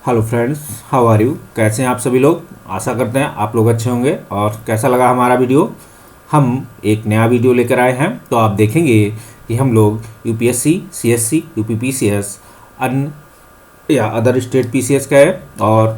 Hello friends, how are you. कैसे हैं आप सभी लोग। आशा करते हैं आप लोग अच्छे होंगे। और कैसा लगा हमारा वीडियो। हम एक नया वीडियो लेकर आए हैं। तो आप देखेंगे कि हम लोग यूपीएससी, सीएससी, यूपीपीसीएस, अन्य या अदर स्टेट पीसीएस का है, और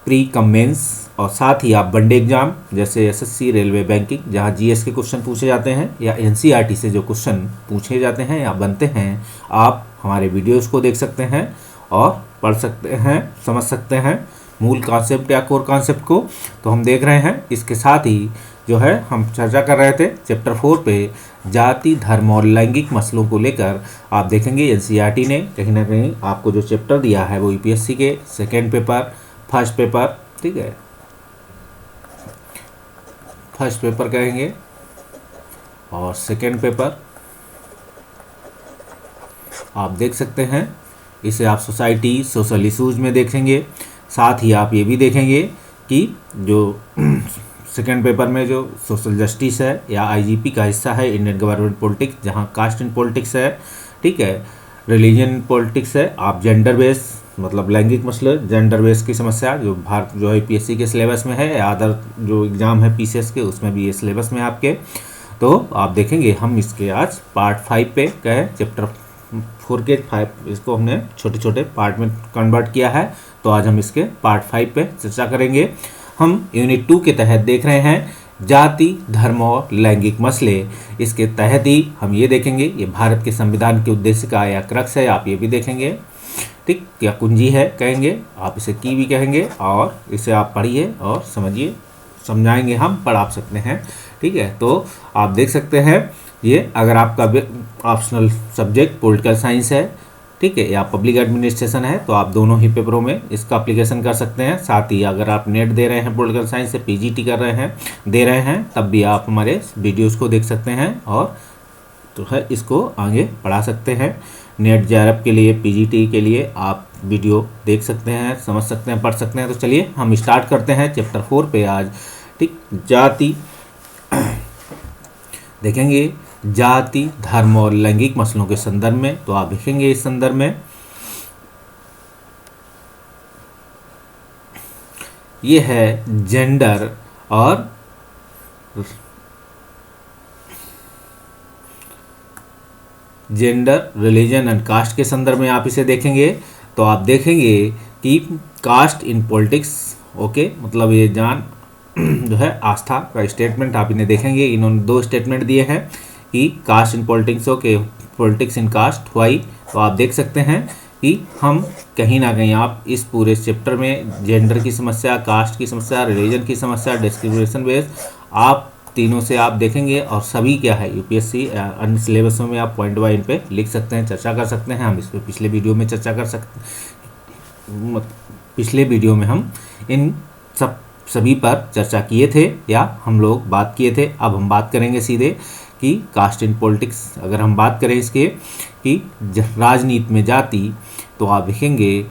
प्री कम मेंस, और साथ ही आप वनडे एग्जाम जैसे एसएससी, रेलवे, बैंकिंग, जहां जीएस के क्वेश्चन पूछे जाते हैं या एनसीईआरटी से जो क्वेश्चन पूछे जाते हैं या बनते हैं, आप हमारे वीडियोस को देख सकते हैं और पढ़ सकते हैं, समझ सकते हैं मूल कॉन्सेप्ट या कोर कॉन्सेप्ट को। तो हम देख रहे हैं। इसके साथ ही जो है हम चर्चा कर रहे थे चैप्टर 4 पे, जाति, धर्म और लैंगिक मसलों को लेकर। आप देखेंगे एनसीईआरटी ने कहीं ना कहीं आपको जो चैप्टर दिया है वो यूपीएससी के सेकेंड पेपर, फर्स्ट पेपर, ठीक है, फर्स्ट पेपर कहेंगे और सेकेंड पेपर आप देख सकते हैं। इसे आप सोसाइटी, सोशल इशूज़ में देखेंगे। साथ ही आप ये भी देखेंगे कि जो सेकेंड पेपर में जो सोशल जस्टिस है या आईजीपी का हिस्सा है, इंडियन गवर्नमेंट पॉलिटिक्स, जहाँ कास्ट इन पॉलिटिक्स है, ठीक है, रिलीजन पॉलिटिक्स है, आप जेंडर बेस मतलब लैंगिक मसले, जेंडर बेस की समस्या जो भारत जो है पीएससी के सिलेबस में है या अदर जो एग्ज़ाम है पीसीएस के उसमें भी ये सिलेबस में आपके। तो आप देखेंगे हम इसके आज पार्ट 5 पे गए। चैप्टर 4 के 5 इसको हमने छोटे छोटे पार्ट में कन्वर्ट किया है। तो आज हम इसके पार्ट 5 पे चर्चा करेंगे। हम यूनिट 2 के तहत देख रहे हैं जाति, धर्म और लैंगिक मसले। इसके तहत ही हम ये देखेंगे, ये भारत के संविधान के उद्देश्य का या क्रक्स है, आप ये भी देखेंगे, ठीक, या कुंजी है कहेंगे, आप इसे की भी कहेंगे। और इसे आप पढ़िए और समझिए, समझाएंगे हम, पढ़ आप सकते हैं, ठीक है। तो आप देख सकते हैं ये अगर आपका ऑप्शनल सब्जेक्ट पॉलिटिकल साइंस है, ठीक है, या पब्लिक एडमिनिस्ट्रेशन है, तो आप दोनों ही पेपरों में इसका एप्लीकेशन कर सकते हैं। साथ ही अगर आप नेट दे रहे हैं पॉलिटिकल साइंस से, पीजीटी कर रहे हैं, दे रहे हैं, तब भी आप हमारे वीडियोस को देख सकते हैं और तो है इसको आगे बढ़ा सकते हैं। नेट जेआरएफ के लिए, पीजीटी के लिए आप वीडियो देख सकते हैं, समझ सकते हैं, पढ़ सकते हैं। तो चलिए हम स्टार्ट करते हैं चैप्टर 4 पे आज, ठीक। जाति देखेंगे, जाति, धर्म और लैंगिक मसलों के संदर्भ में। तो आप देखेंगे इस संदर्भ में ये है जेंडर और जेंडर, रिलीजन एंड कास्ट के संदर्भ में आप इसे देखेंगे। तो आप देखेंगे कि कास्ट इन पॉलिटिक्स, ओके, मतलब ये जान जो है आस्था का स्टेटमेंट आप इन्हें देखेंगे। इन्होंने 2 स्टेटमेंट दिए हैं कि कास्ट इन पॉलिटिक्स हो के पॉलिटिक्स इन कास्ट वाई। तो आप देख सकते हैं कि हम कहीं ना कहीं आप इस पूरे चैप्टर में जेंडर की समस्या, कास्ट की समस्या, रिलीजन की समस्या, डिस्क्रिमिनेशन बेस, आप तीनों से आप देखेंगे। और सभी क्या है यूपीएससी अन्य सिलेबसों में आप पॉइंट बाय इन पे लिख सकते हैं, चर्चा कर सकते हैं। हम इस पर पिछले वीडियो में चर्चा कर सकते, पिछले वीडियो में हम इन सभी पर चर्चा किए थे या हम लोग बात किए थे। अब हम बात करेंगे सीधे कि कास्ट इन पॉलिटिक्स। अगर हम बात करें इसके कि राजनीति में जाति, तो आप देखेंगे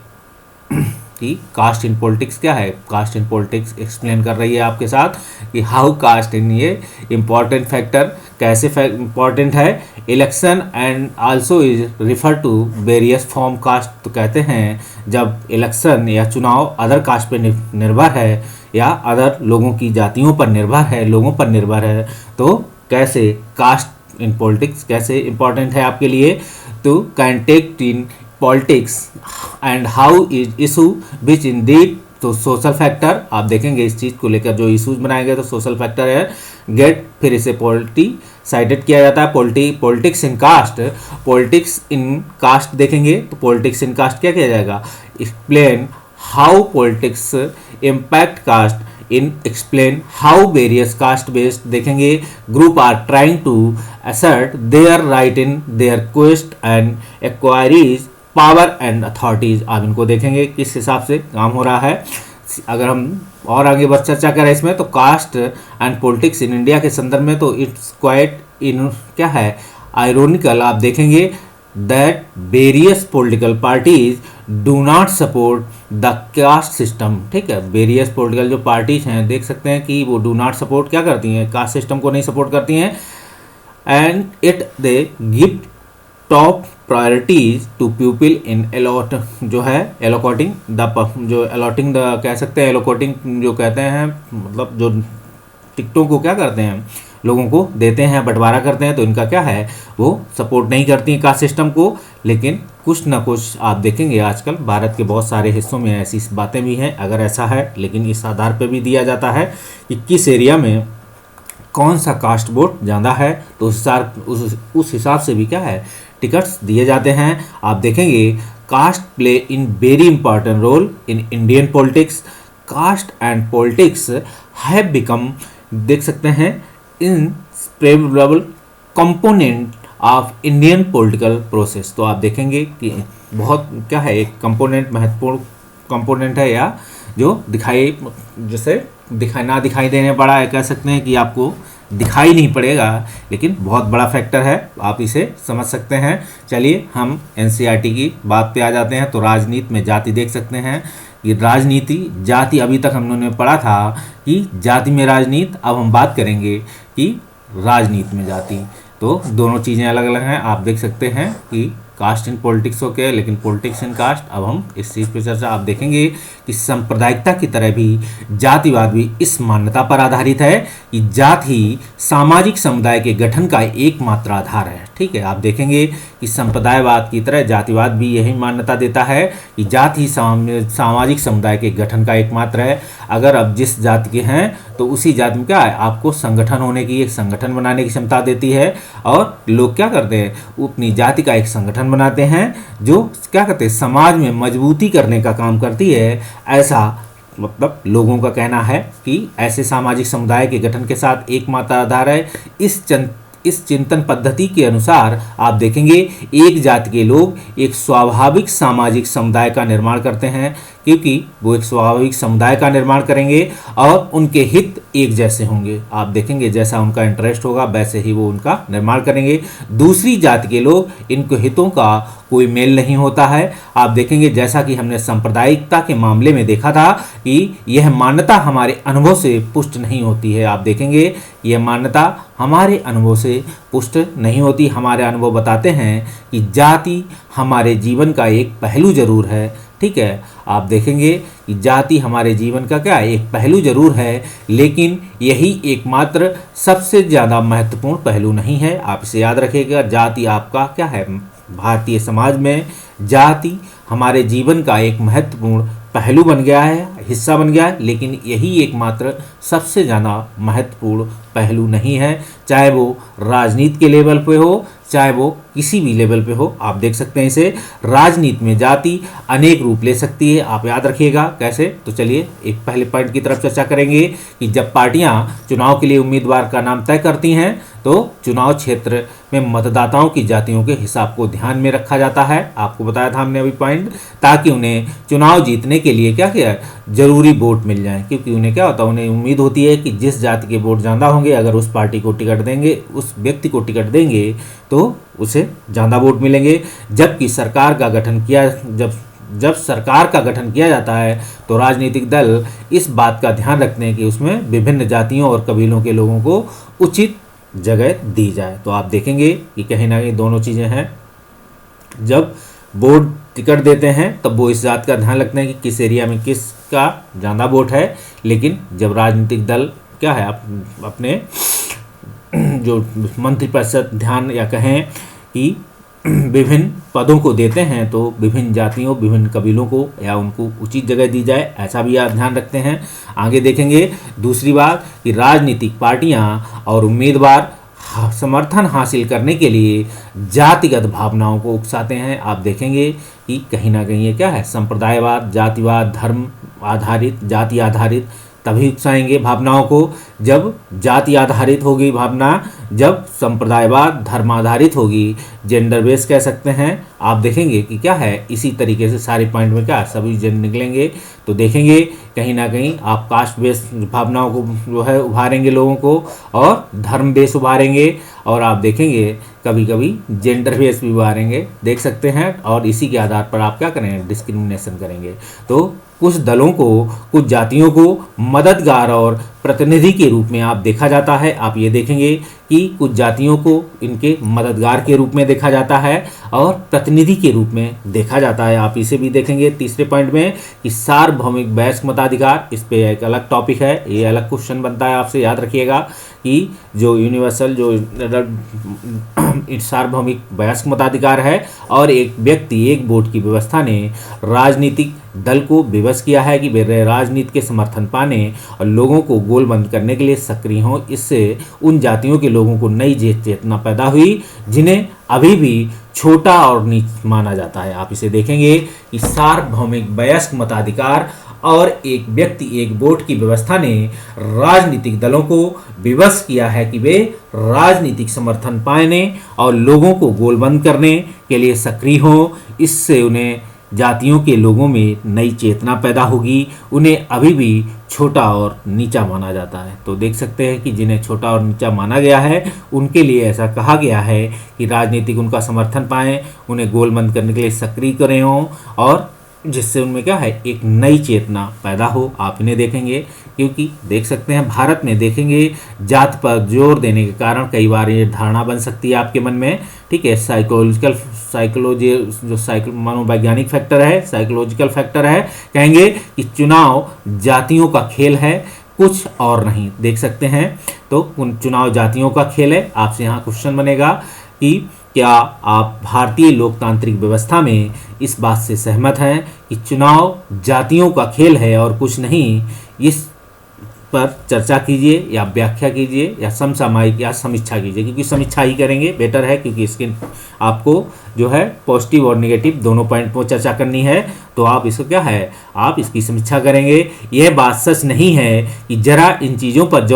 कि कास्ट इन पॉलिटिक्स क्या है। कास्ट इन पॉलिटिक्स एक्सप्लेन कर रही है आपके साथ कि हाउ कास्ट इन ये इम्पॉर्टेंट फैक्टर, कैसे इम्पॉर्टेंट है। Election and also is refer to various form caste. तो कहते हैं जब इलेक्शन या चुनाव अदर कास्ट पे निर्भर है या अदर लोगों की जातियों पर निर्भर है, लोगों पर निर्भर है, तो कैसे कास्ट इन पॉलिटिक्स कैसे इम्पॉर्टेंट है आपके लिए। तो contact in politics and how is issue which in deep. तो सोशल फैक्टर आप देखेंगे इस चीज़ को लेकर जो इशूज बनाए गए, तो सोशल फैक्टर है गेट, फिर इसे पॉलिटी साइडेड किया जाता है। Politics in caste, politics in caste देखेंगे तो पॉलिटिक्स इन कास्ट क्या किया जाएगा, explain how politics impact caste in, explain how various caste based देखेंगे group are trying to assert their right in their quest and acquires power and authorities. आप इनको देखेंगे किस हिसाब से काम हो रहा है। अगर हम और आगे बढ़ चर्चा करें इसमें, तो caste and politics in India के संदर्भ में तो इट्स क्वाइट इन क्या है आयरोनिकल। आप देखेंगे that various political parties do not support the caste system, ठीक है। वेरियस पॉलिटिकल जो पार्टीज हैं देख सकते हैं कि वो डू नॉट सपोर्ट क्या करती हैं, कास्ट सिस्टम को नहीं सपोर्ट करती हैं। And it they give top priorities to people in allot जो है एलोकेटिंग जो अलॉटिंग द कह सकते हैं एलोकेटिंग जो कहते हैं मतलब जो टिकटों को क्या करते हैं लोगों को देते हैं बंटवारा करते हैं तो इनका क्या है वो सपोर्ट नहीं करती हैं कास्ट सिस्टम को। लेकिन कुछ ना कुछ आप देखेंगे आजकल भारत के बहुत सारे हिस्सों में ऐसी बातें भी हैं अगर ऐसा है, लेकिन इस आधार पर भी दिया जाता है कि किस एरिया में कौन सा कास्ट वोट ज़्यादा है तो उस हिसाब से भी क्या है टिकट्स दिए जाते हैं। आप देखेंगे caste play in very important role in Indian politics. Caste and politics have become देख सकते हैं inseparable component of Indian political process. तो आप देखेंगे कि बहुत क्या है एक कंपोनेंट महत्वपूर्ण कंपोनेंट है या जो दिखाई जैसे ना दिखाई देने पड़ा है कह सकते हैं कि आपको दिखाई नहीं पड़ेगा लेकिन बहुत बड़ा फैक्टर है, आप इसे समझ सकते हैं। चलिए हम एनसीईआरटी की बात पे आ जाते हैं। तो राजनीति में जाति देख सकते हैं कि राजनीति जाति अभी तक हम लोगों ने पढ़ा था कि जाति में राजनीति, अब हम बात करेंगे कि राजनीति में जाति। तो दोनों चीज़ें अलग अलग हैं। आप देख सकते हैं कि कास्ट इन पॉलिटिक्स हो के लेकिन पॉलिटिक्स इन कास्ट। अब हम इस चीज़ पर चर्चा आप देखेंगे कि सांप्रदायिकता की तरह भी जातिवाद भी इस मान्यता पर आधारित है कि जाति ही सामाजिक समुदाय के गठन का एकमात्र आधार है। ठीक है, आप देखेंगे कि संप्रदायवाद की तरह जातिवाद भी यही मान्यता देता है कि जाति ही सामाजिक समुदाय के गठन का एकमात्र है। अगर आप जिस जाति के हैं तो उसी जाति में क्या है आपको संगठन होने की एक संगठन बनाने की क्षमता देती है और लोग क्या करते हैं अपनी जाति का एक संगठन बनाते हैं जो क्या कहते हैं समाज में मजबूती करने का काम करती है। ऐसा मतलब लोगों का कहना है कि ऐसे सामाजिक समुदाय के गठन के साथ एकमात्र आधार है। इस चिंतन पद्धति के अनुसार आप देखेंगे एक जाति के लोग एक स्वाभाविक सामाजिक समुदाय का निर्माण करते हैं क्योंकि वो एक स्वाभाविक समुदाय का निर्माण करेंगे और उनके हित एक जैसे होंगे। आप देखेंगे जैसा उनका इंटरेस्ट होगा वैसे ही वो उनका निर्माण करेंगे। दूसरी जाति के लोग इनको हितों का कोई मेल नहीं होता है। आप देखेंगे जैसा कि हमने सांप्रदायिकता के मामले में देखा था कि यह मान्यता हमारे अनुभव से पुष्ट नहीं होती है। आप देखेंगे यह मान्यता हमारे अनुभव से पुष्ट नहीं होती। हमारे अनुभव बताते हैं कि जाति हमारे जीवन का एक पहलू जरूर है। ठीक है, आप देखेंगे कि जाति हमारे जीवन का क्या है एक पहलू जरूर है लेकिन यही एकमात्र सबसे ज़्यादा महत्वपूर्ण पहलू नहीं है। आप इसे याद रखिएगा, जाति आपका क्या है भारतीय समाज में जाति हमारे जीवन का एक महत्वपूर्ण पहलू बन गया है, हिस्सा बन गया है, लेकिन यही एकमात्र सबसे ज़्यादा महत्वपूर्ण पहलू नहीं है। चाहे वो राजनीति के लेवल पे हो चाहे वो किसी भी लेवल पे हो। आप देख सकते हैं इसे राजनीति में जाति अनेक रूप ले सकती है। आप याद रखिएगा कैसे। तो चलिए एक पहले पॉइंट की तरफ चर्चा करेंगे कि जब पार्टियां चुनाव के लिए उम्मीदवार का नाम तय करती हैं तो चुनाव क्षेत्र में मतदाताओं की जातियों के हिसाब को ध्यान में रखा जाता है। आपको बताया था हमने अभी पॉइंट, ताकि उन्हें चुनाव जीतने के लिए क्या किया जरूरी वोट मिल जाए, क्योंकि उन्हें क्या होता है उन्हें उम्मीद होती है कि जिस जाति के वोट ज़्यादा होंगे अगर उस पार्टी को टिकट देंगे उस व्यक्ति को टिकट देंगे तो उसे ज़्यादा वोट मिलेंगे। जबकि सरकार का गठन किया जब सरकार का गठन किया जाता है तो राजनीतिक दल इस बात का ध्यान रखते हैं कि उसमें विभिन्न जातियों और कबीलों के लोगों को उचित जगह दी जाए। तो आप देखेंगे कि कहीं ना कहीं दोनों चीज़ें हैं। जब बोर्ड टिकट देते हैं तब वो इस बात का ध्यान रखते हैं कि किस एरिया में किसका ज़्यादा वोट है, लेकिन जब राजनीतिक दल क्या है अपने जो मंत्रिपरिषद ध्यान या कहें कि विभिन्न पदों को देते हैं तो विभिन्न जातियों विभिन्न कबीलों को या उनको उचित जगह दी जाए, ऐसा भी आप ध्यान रखते हैं। आगे देखेंगे दूसरी बात कि राजनीतिक पार्टियां और उम्मीदवार समर्थन हासिल करने के लिए जातिगत भावनाओं को उकसाते हैं। आप देखेंगे कि कहीं ना कहीं ये क्या है संप्रदायवाद जातिवाद धर्म आधारित जाति आधारित तभी उकसाएंगे भावनाओं को जब जाति आधारित होगी भावना, जब संप्रदायवाद धर्म आधारित होगी जेंडर बेस कह सकते हैं। आप देखेंगे कि क्या है इसी तरीके से सारे पॉइंट में क्या सभी जन निकलेंगे। तो देखेंगे कहीं ना कहीं आप कास्ट बेस भावनाओं को जो है उभारेंगे लोगों को और धर्म बेस उभारेंगे और आप देखेंगे कभी कभी जेंडर बेस भी उभारेंगे, देख सकते हैं। और इसी के आधार पर आप क्या करेंगे डिस्क्रिमिनेशन करेंगे। तो कुछ दलों को, कुछ जातियों को मददगार और प्रतिनिधि के रूप में आप देखा जाता है। आप ये देखेंगे कि कुछ जातियों को इनके मददगार के रूप में देखा जाता है और प्रतिनिधि के रूप में देखा जाता है। आप इसे भी देखेंगे तीसरे पॉइंट में कि सार्वभौमिक वयस्क मताधिकार, इस पे एक अलग टॉपिक है, ये अलग क्वेश्चन बनता है, आपसे याद रखिएगा कि जो यूनिवर्सल जो सार्वभौमिक वयस्क मताधिकार है और एक व्यक्ति एक वोट की व्यवस्था ने राजनीतिक दल को विवश किया है कि वे राजनीति के समर्थन पाने और लोगों को गोलबंद करने के लिए सक्रिय हों। इससे उन जातियों के लोगों को नई चेतना पैदा हुई जिन्हें अभी भी छोटा और नीच माना जाता है। आप इसे देखेंगे कि सार्वभौमिक वयस्क मताधिकार और एक व्यक्ति एक वोट की व्यवस्था ने राजनीतिक दलों को विवश किया है कि वे राजनीतिक समर्थन पाने और लोगों को गोलबंद करने के लिए सक्रिय हों। इससे उन्हें जातियों के लोगों में नई चेतना पैदा होगी, उन्हें अभी भी छोटा और नीचा माना जाता है। तो देख सकते हैं कि जिन्हें छोटा और नीचा माना गया है उनके लिए ऐसा कहा गया है कि राजनीतिक उनका समर्थन पाएं, उन्हें गोलबंद करने के लिए सक्रिय करें हों और जिससे उनमें क्या है एक नई चेतना पैदा हो। आप इन्हें देखेंगे क्योंकि देख सकते हैं भारत में देखेंगे जात पर जोर देने के कारण कई बार ये धारणा बन सकती है आपके मन में, ठीक है। साइकोलॉजी जो मनोवैज्ञानिक फैक्टर है, साइकोलॉजिकल फैक्टर है, कहेंगे कि चुनाव जातियों का खेल है, कुछ और नहीं। देख सकते हैं तो उन चुनाव जातियों का खेल है। आपसे यहाँ क्वेश्चन बनेगा कि क्या आप भारतीय लोकतांत्रिक व्यवस्था में इस बात से सहमत हैं कि चुनाव जातियों का खेल है और कुछ नहीं। इस पर चर्चा कीजिए या व्याख्या कीजिए या समसामयिक या समीक्षा कीजिए, क्योंकि समीक्षा ही करेंगे बेटर है, क्योंकि इसके आपको जो है पॉजिटिव और नेगेटिव दोनों पॉइंट पर चर्चा करनी है। तो आप इसको क्या है आप इसकी समीक्षा करेंगे। यह बात सच नहीं है कि जरा इन चीज़ों पर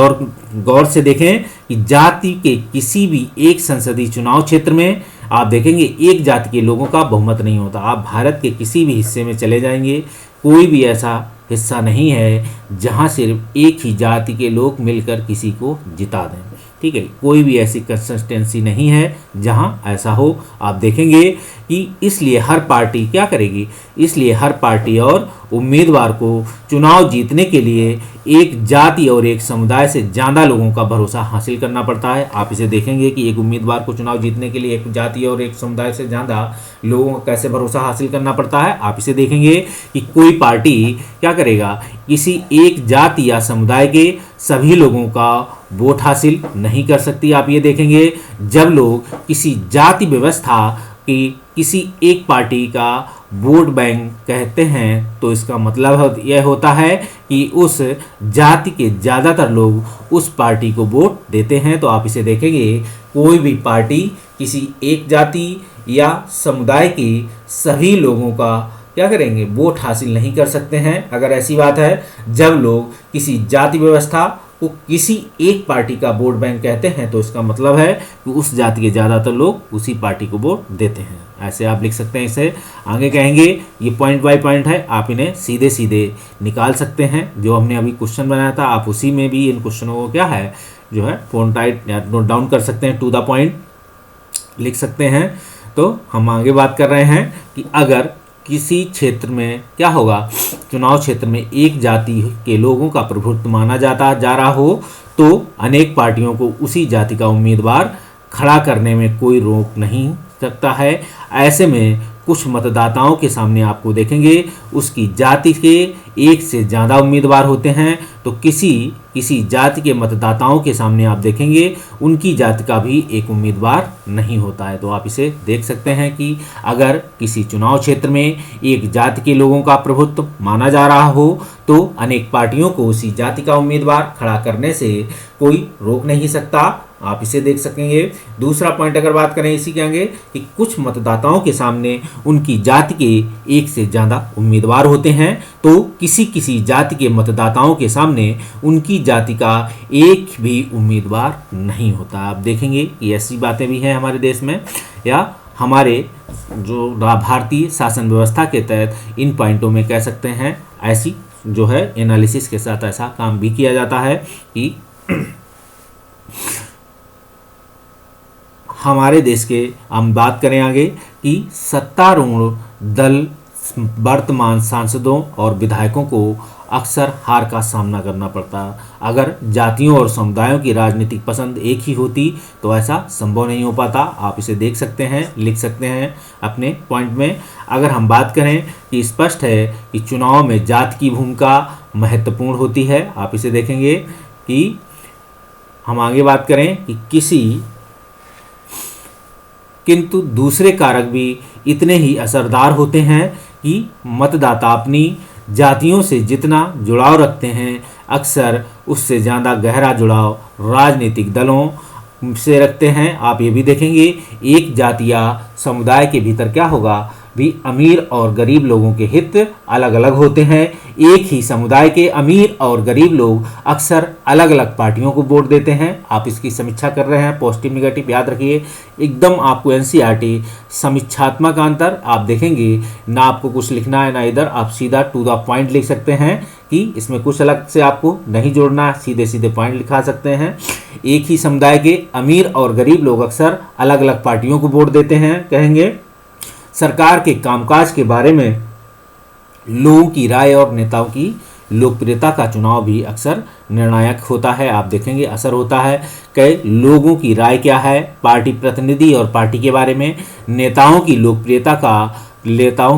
गौर से देखें कि जाति के किसी भी एक संसदीय चुनाव क्षेत्र में आप देखेंगे एक जाति के लोगों का बहुमत नहीं होता। आप भारत के किसी भी हिस्से में चले जाएंगे, कोई भी ऐसा हिस्सा नहीं है जहां सिर्फ एक ही जाति के लोग मिलकर किसी को जिता दें, ठीक है। कोई भी ऐसी कंसिस्टेंसी नहीं है जहां ऐसा हो। आप देखेंगे कि इसलिए हर पार्टी क्या करेगी, इसलिए हर पार्टी और उम्मीदवार को चुनाव जीतने के लिए एक जाति और एक समुदाय से ज़्यादा लोगों का भरोसा हासिल करना पड़ता है। आप इसे देखेंगे कि एक उम्मीदवार को चुनाव जीतने के लिए एक जाति और एक समुदाय से ज़्यादा लोगों का कैसे भरोसा हासिल करना पड़ता है। आप इसे देखेंगे कि कोई पार्टी क्या करेगा, किसी एक जाति या समुदाय के सभी लोगों का वोट हासिल नहीं कर सकती। आप ये देखेंगे जब लोग किसी जाति व्यवस्था की किसी एक पार्टी का वोट बैंक कहते हैं तो इसका मतलब यह होता है कि उस जाति के ज़्यादातर लोग उस पार्टी को वोट देते हैं। तो आप इसे देखेंगे कोई भी पार्टी किसी एक जाति या समुदाय के सभी लोगों का क्या करेंगे वोट हासिल नहीं कर सकते हैं। अगर ऐसी बात है जब लोग किसी जाति व्यवस्था को किसी एक पार्टी का वोट बैंक कहते हैं तो इसका मतलब है कि उस जाति के ज़्यादातर लोग उसी पार्टी को वोट देते हैं। ऐसे आप लिख सकते हैं। इसे आगे कहेंगे ये पॉइंट बाय पॉइंट है, आप इन्हें सीधे सीधे निकाल सकते हैं। जो हमने अभी क्वेश्चन बनाया था आप उसी में भी इन क्वेश्चनों को क्या है जो है फोन टाइट या नोट डाउन कर सकते हैं, टू द पॉइंट लिख सकते हैं। तो हम आगे बात कर रहे हैं कि अगर किसी क्षेत्र में क्या होगा, चुनाव क्षेत्र में एक जाति के लोगों का प्रभुत्व माना जा रहा हो तो अनेक पार्टियों को उसी जाति का उम्मीदवार खड़ा करने में कोई रोक नहीं सकता है। ऐसे में कुछ मतदाताओं के सामने आपको देखेंगे उसकी जाति के एक से ज़्यादा उम्मीदवार होते हैं, तो किसी जाति के मतदाताओं के सामने आप देखेंगे उनकी जाति का भी एक उम्मीदवार नहीं होता है। तो आप इसे देख सकते हैं कि अगर किसी चुनाव क्षेत्र में एक जाति के लोगों का प्रभुत्व माना जा रहा हो तो अनेक पार्टियों को उसी जाति का उम्मीदवार खड़ा करने से कोई रोक नहीं सकता। आप इसे देख सकेंगे। दूसरा पॉइंट अगर बात करें इसी के आगे कि कुछ मतदाताओं के सामने उनकी जाति के एक से ज़्यादा उम्मीदवार होते हैं, तो किसी जाति के मतदाताओं के सामने उनकी जाति का एक भी उम्मीदवार नहीं होता। आप देखेंगे कि ऐसी बातें भी हैं हमारे देश में या हमारे जो भारतीय शासन व्यवस्था के तहत इन पॉइंटों में कह सकते हैं ऐसी जो है एनालिसिस के साथ ऐसा काम भी किया जाता है कि हमारे देश के हम बात करें आगे कि सत्तारूढ़ दल वर्तमान सांसदों और विधायकों को अक्सर हार का सामना करना पड़ता। अगर जातियों और समुदायों की राजनीतिक पसंद एक ही होती तो ऐसा संभव नहीं हो पाता। आप इसे देख सकते हैं, लिख सकते हैं अपने पॉइंट में। अगर हम बात करें कि स्पष्ट है कि चुनाव में जाति की भूमिका महत्वपूर्ण होती है। आप इसे देखेंगे कि हम आगे बात करें कि किंतु दूसरे कारक भी इतने ही असरदार होते हैं कि मतदाता अपनी जातियों से जितना जुड़ाव रखते हैं, अक्सर उससे ज़्यादा गहरा जुड़ाव राजनीतिक दलों से रखते हैं। आप ये भी देखेंगे एक जाति या समुदाय के भीतर क्या होगा भी अमीर और गरीब लोगों के हित अलग अलग होते हैं। एक ही समुदाय के अमीर और गरीब लोग अक्सर अलग अलग पार्टियों को वोट देते हैं। आप इसकी समीक्षा कर रहे हैं, पॉजिटिव निगेटिव याद रखिए। एकदम आपको एनसीईआरटी समीक्षात्मक अंतर आप देखेंगे ना, आपको कुछ लिखना है ना इधर, आप सीधा टू द पॉइंट लिख सकते हैं कि इसमें कुछ अलग से आपको नहीं जोड़ना, सीधे सीधे पॉइंट लिखा सकते हैं। एक ही समुदाय के अमीर और गरीब लोग अक्सर अलग अलग पार्टियों को वोट देते हैं। कहेंगे सरकार के कामकाज के बारे में लोगों की राय और नेताओं की लोकप्रियता का चुनाव भी अक्सर निर्णायक होता है। आप देखेंगे असर होता है कि लोगों की राय क्या है पार्टी प्रतिनिधि और पार्टी के बारे में, नेताओं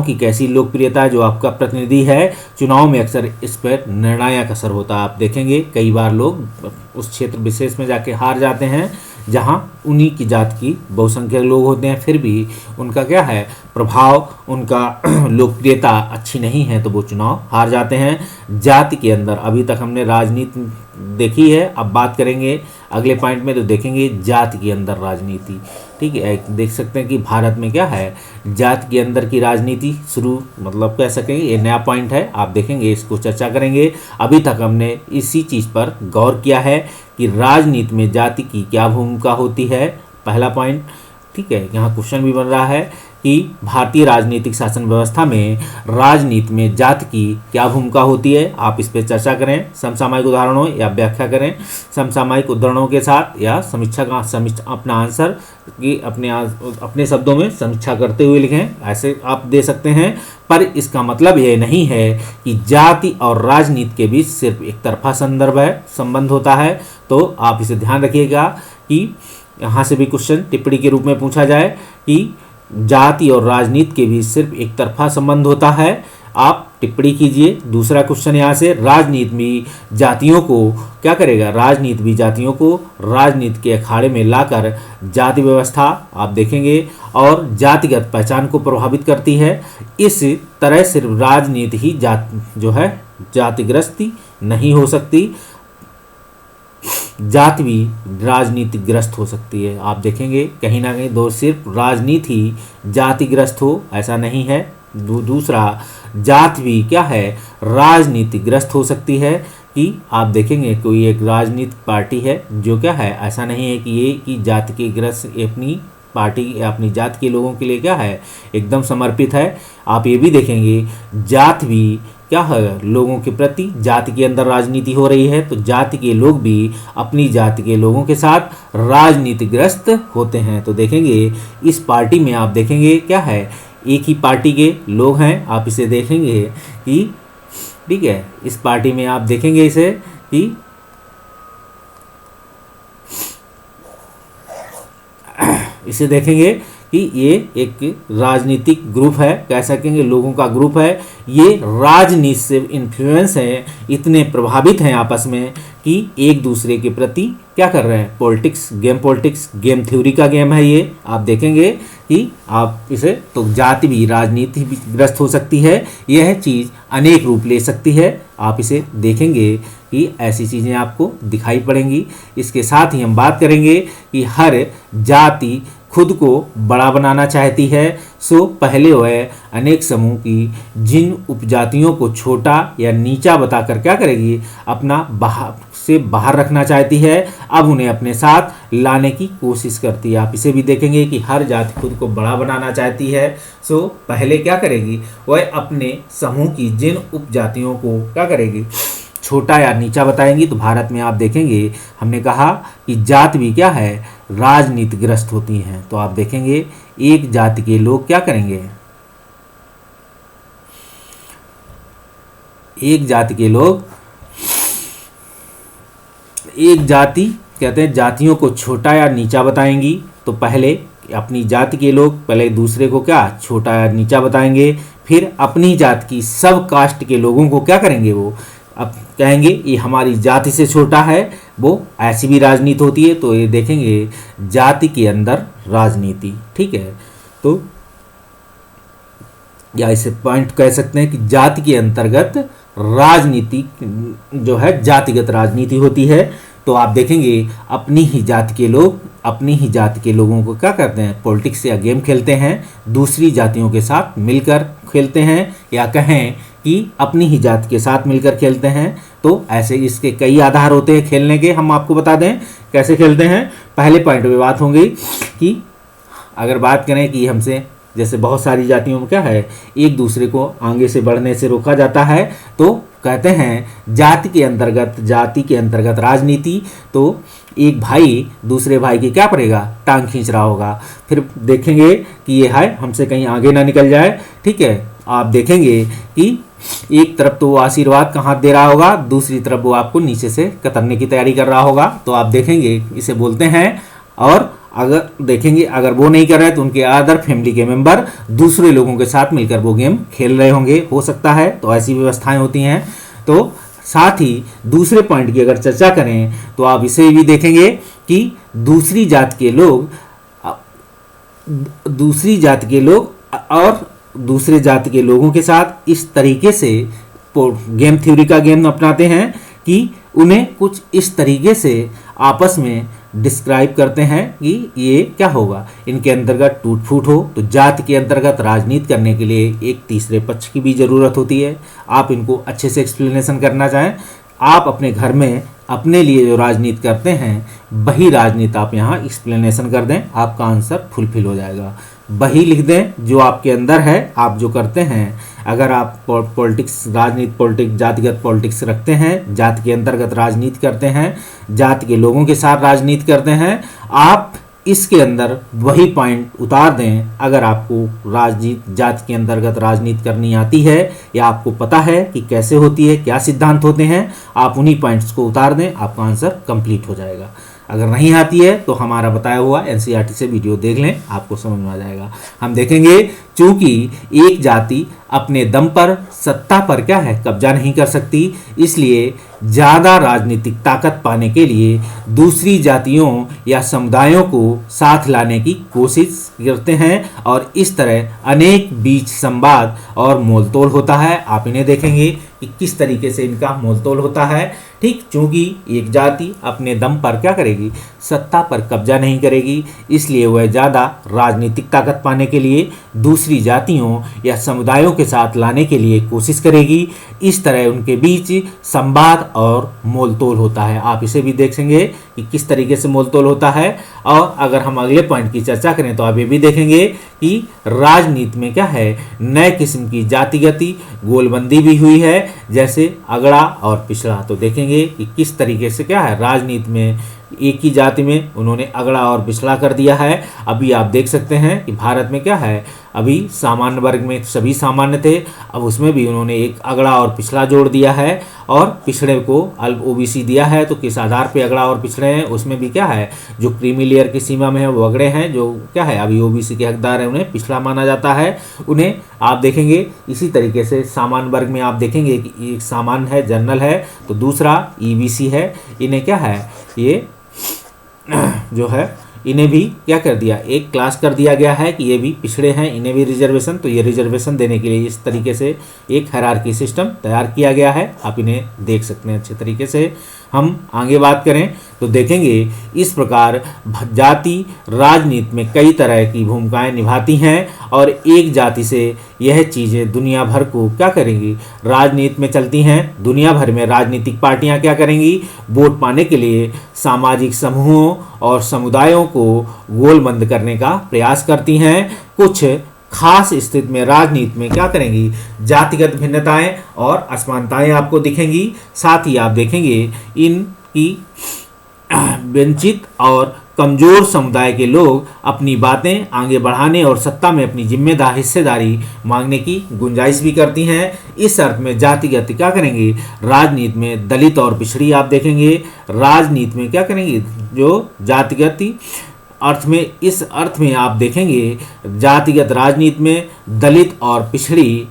की कैसी लोकप्रियता है जो आपका प्रतिनिधि है चुनाव में, अक्सर इस पर निर्णायक असर होता है। आप देखेंगे कई बार लोग उस क्षेत्र विशेष में जाके हार जाते हैं जहां उन्हीं की जात की बहुसंख्यक लोग होते हैं, फिर भी उनका क्या है प्रभाव, उनका लोकप्रियता अच्छी नहीं है तो वो चुनाव हार जाते हैं। जाति के अंदर अभी तक हमने राजनीति देखी है, अब बात करेंगे अगले पॉइंट में तो देखेंगे जाति के अंदर राजनीति। ठीक है, देख सकते हैं कि भारत में क्या है जाति के अंदर की राजनीति शुरू, मतलब कह सकेंगे ये नया पॉइंट है। आप देखेंगे इसको चर्चा करेंगे। अभी तक हमने इसी चीज़ पर गौर किया है कि राजनीति में जाति की क्या भूमिका होती है, पहला पॉइंट। ठीक है, यहाँ क्वेश्चन भी बन रहा है कि भारतीय राजनीतिक शासन व्यवस्था में राजनीति में जाति की क्या भूमिका होती है। आप इस पर चर्चा करें समसामयिक उदाहरणों या व्याख्या करें समसामयिक उदाहरणों के साथ, या समीक्षा अपना आंसर की अपने शब्दों में समीक्षा करते हुए लिखें, ऐसे आप दे सकते हैं। पर इसका मतलब यह नहीं है कि जाति और राजनीति के बीच सिर्फ एक तरफा संबंध होता है। तो आप इसे ध्यान रखिएगा कि यहाँ से भी क्वेश्चन टिप्पणी के रूप में पूछा जाए कि जाति और राजनीति के बीच सिर्फ एक तरफा संबंध होता है। आप टिप्पणी कीजिए। दूसरा क्वेश्चन यहाँ से, राजनीति भी जातियों को क्या करेगा, राजनीति भी जातियों को राजनीति के अखाड़े में लाकर जाति व्यवस्था आप देखेंगे और जातिगत पहचान को प्रभावित करती है। इस तरह सिर्फ राजनीति ही जातिग्रस्ती नहीं हो सकती, जाति भी राजनीतिग्रस्त हो सकती है। आप देखेंगे कहीं ना कहीं दो सिर्फ राजनीति ही जातिग्रस्त हो ऐसा नहीं है। दूसरा जाति भी क्या है राजनीतिग्रस्त हो सकती है कि आप देखेंगे कोई एक राजनीतिक पार्टी है जो क्या है, ऐसा नहीं है कि ये कि जाति के ग्रस्त अपनी पार्टी अपनी जाति के लोगों के लिए क्या है एकदम समर्पित है। आप ये भी देखेंगे जाति भी क्या है लोगों के प्रति, जाति के अंदर राजनीति हो रही है तो जाति के लोग भी अपनी जाति के लोगों के साथ राजनीतिग्रस्त होते हैं। तो देखेंगे इस पार्टी में आप देखेंगे क्या है एक ही पार्टी के लोग हैं। आप इसे देखेंगे कि ठीक है इस पार्टी में आप देखेंगे इसे कि इसे देखेंगे कि ये एक राजनीतिक ग्रुप है, कह सकेंगे लोगों का ग्रुप है। ये राजनीति से इन्फ्लुएंस है, इतने प्रभावित हैं आपस में कि एक दूसरे के प्रति क्या कर रहे हैं पॉलिटिक्स गेम थ्योरी का गेम है ये। आप देखेंगे कि आप इसे तो जाति भी राजनीति भी ग्रस्त हो सकती है, यह चीज़ अनेक रूप ले सकती है। आप इसे देखेंगे कि ऐसी चीज़ें आपको दिखाई पड़ेंगी। इसके साथ ही हम बात करेंगे कि हर जाति खुद को बड़ा बनाना चाहती है, सो पहले वह अनेक समूह की जिन उपजातियों को छोटा या नीचा बताकर क्या करेगी अपना बाहर रखना चाहती है, अब उन्हें अपने साथ लाने की कोशिश करती है। आप इसे भी देखेंगे कि हर जाति खुद को बड़ा बनाना चाहती है, सो पहले क्या करेगी वह अपने समूह की जिन उपजातियों को क्या करेगी छोटा या नीचा बताएंगी। तो भारत में आप देखेंगे हमने कहा कि जाति भी क्या है राजनीतिग्रस्त होती हैं। तो आप देखेंगे एक जाति के लोग क्या करेंगे एक जाति के लोग, एक जाति कहते हैं जातियों को छोटा या नीचा बताएंगी। तो पहले अपनी जाति के लोग पहले दूसरे को क्या छोटा या नीचा बताएंगे, फिर अपनी जाति की सब कास्ट के लोगों को क्या करेंगे, वो अब कहेंगे ये हमारी जाति से छोटा है। वो ऐसी भी राजनीति होती है। तो ये देखेंगे जाति के अंदर राजनीति, ठीक है। तो या इसे पॉइंट कह सकते हैं कि जाति के अंतर्गत राजनीति जो है जातिगत राजनीति होती है। तो आप देखेंगे अपनी ही जाति के लोग अपनी ही जाति के लोगों को क्या करते हैं, पॉलिटिक्स या गेम खेलते हैं, दूसरी जातियों के साथ मिलकर खेलते हैं, या कहें कि अपनी ही जाति के साथ मिलकर खेलते हैं। तो ऐसे इसके कई आधार होते हैं खेलने के। हम आपको बता दें कैसे खेलते हैं। पहले पॉइंट में बात होंगी कि अगर बात करें कि हमसे जैसे बहुत सारी जातियों में क्या है, एक दूसरे को आगे से बढ़ने से रोका जाता है। तो कहते हैं जाति के अंतर्गत राजनीति। तो एक भाई दूसरे भाई की क्या करेगा, टांग खींच रहा होगा। फिर देखेंगे कि ये है हमसे कहीं आगे ना निकल जाए, ठीक है। आप देखेंगे कि एक तरफ तो वो आशीर्वाद का हाथ दे रहा होगा, दूसरी तरफ वो आपको नीचे से कतरने की तैयारी कर रहा होगा। तो आप देखेंगे इसे बोलते हैं। और अगर देखेंगे अगर वो नहीं कर रहे तो उनके अदर फैमिली के मेंबर दूसरे लोगों के साथ मिलकर वो गेम खेल रहे होंगे, हो सकता है। तो ऐसी व्यवस्थाएं होती हैं। तो साथ ही दूसरे पॉइंट की अगर चर्चा करें तो आप इसे भी देखेंगे कि दूसरी जाति के लोग और दूसरे जाति के लोगों के साथ इस तरीके से गेम थ्योरी का गेम अपनाते हैं कि उन्हें कुछ इस तरीके से आपस में डिस्क्राइब करते हैं कि ये क्या होगा, इनके अंतर्गत टूट फूट हो। तो जाति के अंतर्गत राजनीति करने के लिए एक तीसरे पक्ष की भी ज़रूरत होती है। आप इनको अच्छे से एक्सप्लेनेशन करना चाहें, आप अपने घर में अपने लिए जो राजनीति करते हैं वही राजनीति आप यहाँ एक्सप्लेनेशन कर दें, आपका आंसर फुलफिल हो जाएगा। वही लिख दें जो आपके अंदर है, आप जो करते हैं। अगर आप पॉलिटिक्स जातिगत पॉलिटिक्स रखते हैं, जाति के अंतर्गत राजनीति करते हैं, जाति के लोगों के साथ राजनीति करते हैं, आप इसके अंदर वही पॉइंट उतार दें। अगर आपको जाति के अंतर्गत राजनीति करनी आती है या आपको पता है कि कैसे होती है, क्या सिद्धांत होते हैं, आप उन्हीं पॉइंट्स को उतार दें, आपका आंसर कंप्लीट हो जाएगा। अगर नहीं आती है तो हमारा बताया हुआ एनसीईआरटी से वीडियो देख लें, आपको समझ में आ जाएगा। हम देखेंगे चूंकि एक जाति अपने दम पर सत्ता पर क्या है कब्जा नहीं कर सकती, इसलिए ज़्यादा राजनीतिक ताकत पाने के लिए दूसरी जातियों या समुदायों को साथ लाने की कोशिश करते हैं और इस तरह अनेक बीच संवाद और मोलतोल होता है। आप इन्हें देखेंगे कि किस तरीके से इनका मोलतोल होता है। ठीक, चूंकि एक जाति अपने दम पर क्या करेगी, सत्ता पर कब्जा नहीं करेगी, इसलिए वह ज़्यादा राजनीतिक ताकत पाने के लिए दूसरी जातियों या समुदायों के साथ लाने के लिए कोशिश करेगी। इस तरह उनके बीच संवाद और मोलतोल होता है। आप इसे भी देखेंगे कि किस तरीके से मोलतोल होता है। और अगर हम अगले पॉइंट की चर्चा करें तो आप ये भी देखेंगे कि राजनीति में क्या है, नए किस्म की जातिगति गोलबंदी भी हुई है, जैसे अगड़ा और पिछड़ा। तो देखेंगे कि किस तरीके से क्या है राजनीति में एक ही जाति में उन्होंने अगड़ा और पिछड़ा कर दिया है। अभी आप देख सकते हैं कि भारत में क्या है, अभी सामान्य वर्ग में सभी सामान्य थे, अब उसमें भी उन्होंने एक अगड़ा और पिछड़ा जोड़ दिया है और पिछड़े को ओबीसी दिया है। तो किस आधार पे अगड़ा और पिछड़े हैं, उसमें भी क्या है, जो क्रीमी लेयर की सीमा में है वो अगड़े हैं, जो क्या है अभी ओबीसी के हकदार हैं उन्हें पिछड़ा माना जाता है। उन्हें आप देखेंगे इसी तरीके से सामान्य वर्ग में आप देखेंगे कि एक सामान्य है, जनरल है, तो दूसरा ईबीसी है। इन्हें क्या है, ये जो है इन्हें भी क्या कर दिया, एक क्लास कर दिया गया है कि ये भी पिछड़े हैं, इन्हें भी रिजर्वेशन। तो ये रिजर्वेशन देने के लिए इस तरीके से एक हायरार्की सिस्टम तैयार किया गया है। आप इन्हें देख सकते हैं अच्छे तरीके से। हम आगे बात करें तो देखेंगे इस प्रकार जाति राजनीति में कई तरह की भूमिकाएं निभाती हैं और एक जाति से यह चीज़ें दुनिया भर को क्या करेंगी, राजनीति में चलती हैं। दुनिया भर में राजनीतिक पार्टियां क्या करेंगी, वोट पाने के लिए सामाजिक समूहों और समुदायों को गोलबंद करने का प्रयास करती हैं। कुछ खास स्थिति में राजनीति में क्या करेंगी, जातिगत भिन्नताएं और असमानताएं आपको दिखेंगी। साथ ही आप देखेंगे इनकी वंचित और कमजोर समुदाय के लोग अपनी बातें आगे बढ़ाने और सत्ता में अपनी जिम्मेदार हिस्सेदारी मांगने की गुंजाइश भी करती हैं। इस अर्थ में जातिगत क्या करेंगे, राजनीति में दलित और पिछड़ी आप देखेंगे, राजनीति में क्या करेंगे, जो जातिगत अर्थ में, इस अर्थ में आप देखेंगे जातिगत राजनीति में दलित और पिछड़ी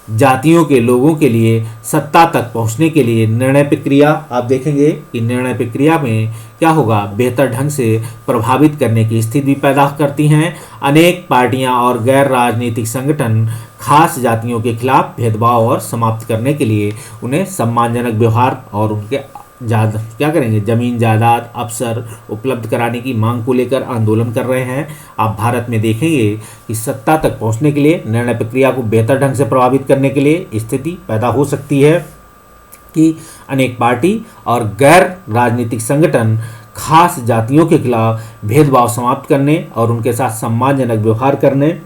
जातियों के लोगों के लिए सत्ता तक पहुंचने के लिए निर्णय प्रक्रिया आप देखेंगे कि निर्णय प्रक्रिया में क्या होगा, बेहतर ढंग से प्रभावित करने की स्थिति भी पैदा करती हैं। अनेक पार्टियां और गैर राजनीतिक संगठन खास जातियों के खिलाफ भेदभाव और समाप्त करने के लिए उन्हें सम्मानजनक व्यवहार और उनके क्या करेंगे, जमीन जायदाद अवसर उपलब्ध कराने की मांग को लेकर आंदोलन कर रहे हैं। आप भारत में देखेंगे कि सत्ता तक पहुंचने के लिए निर्णय प्रक्रिया को बेहतर ढंग से प्रभावित करने के लिए स्थिति पैदा हो सकती है कि अनेक पार्टी और गैर राजनीतिक संगठन खास जातियों के खिलाफ भेदभाव समाप्त करने और उनके साथ सम्मानजनक व्यवहार करने,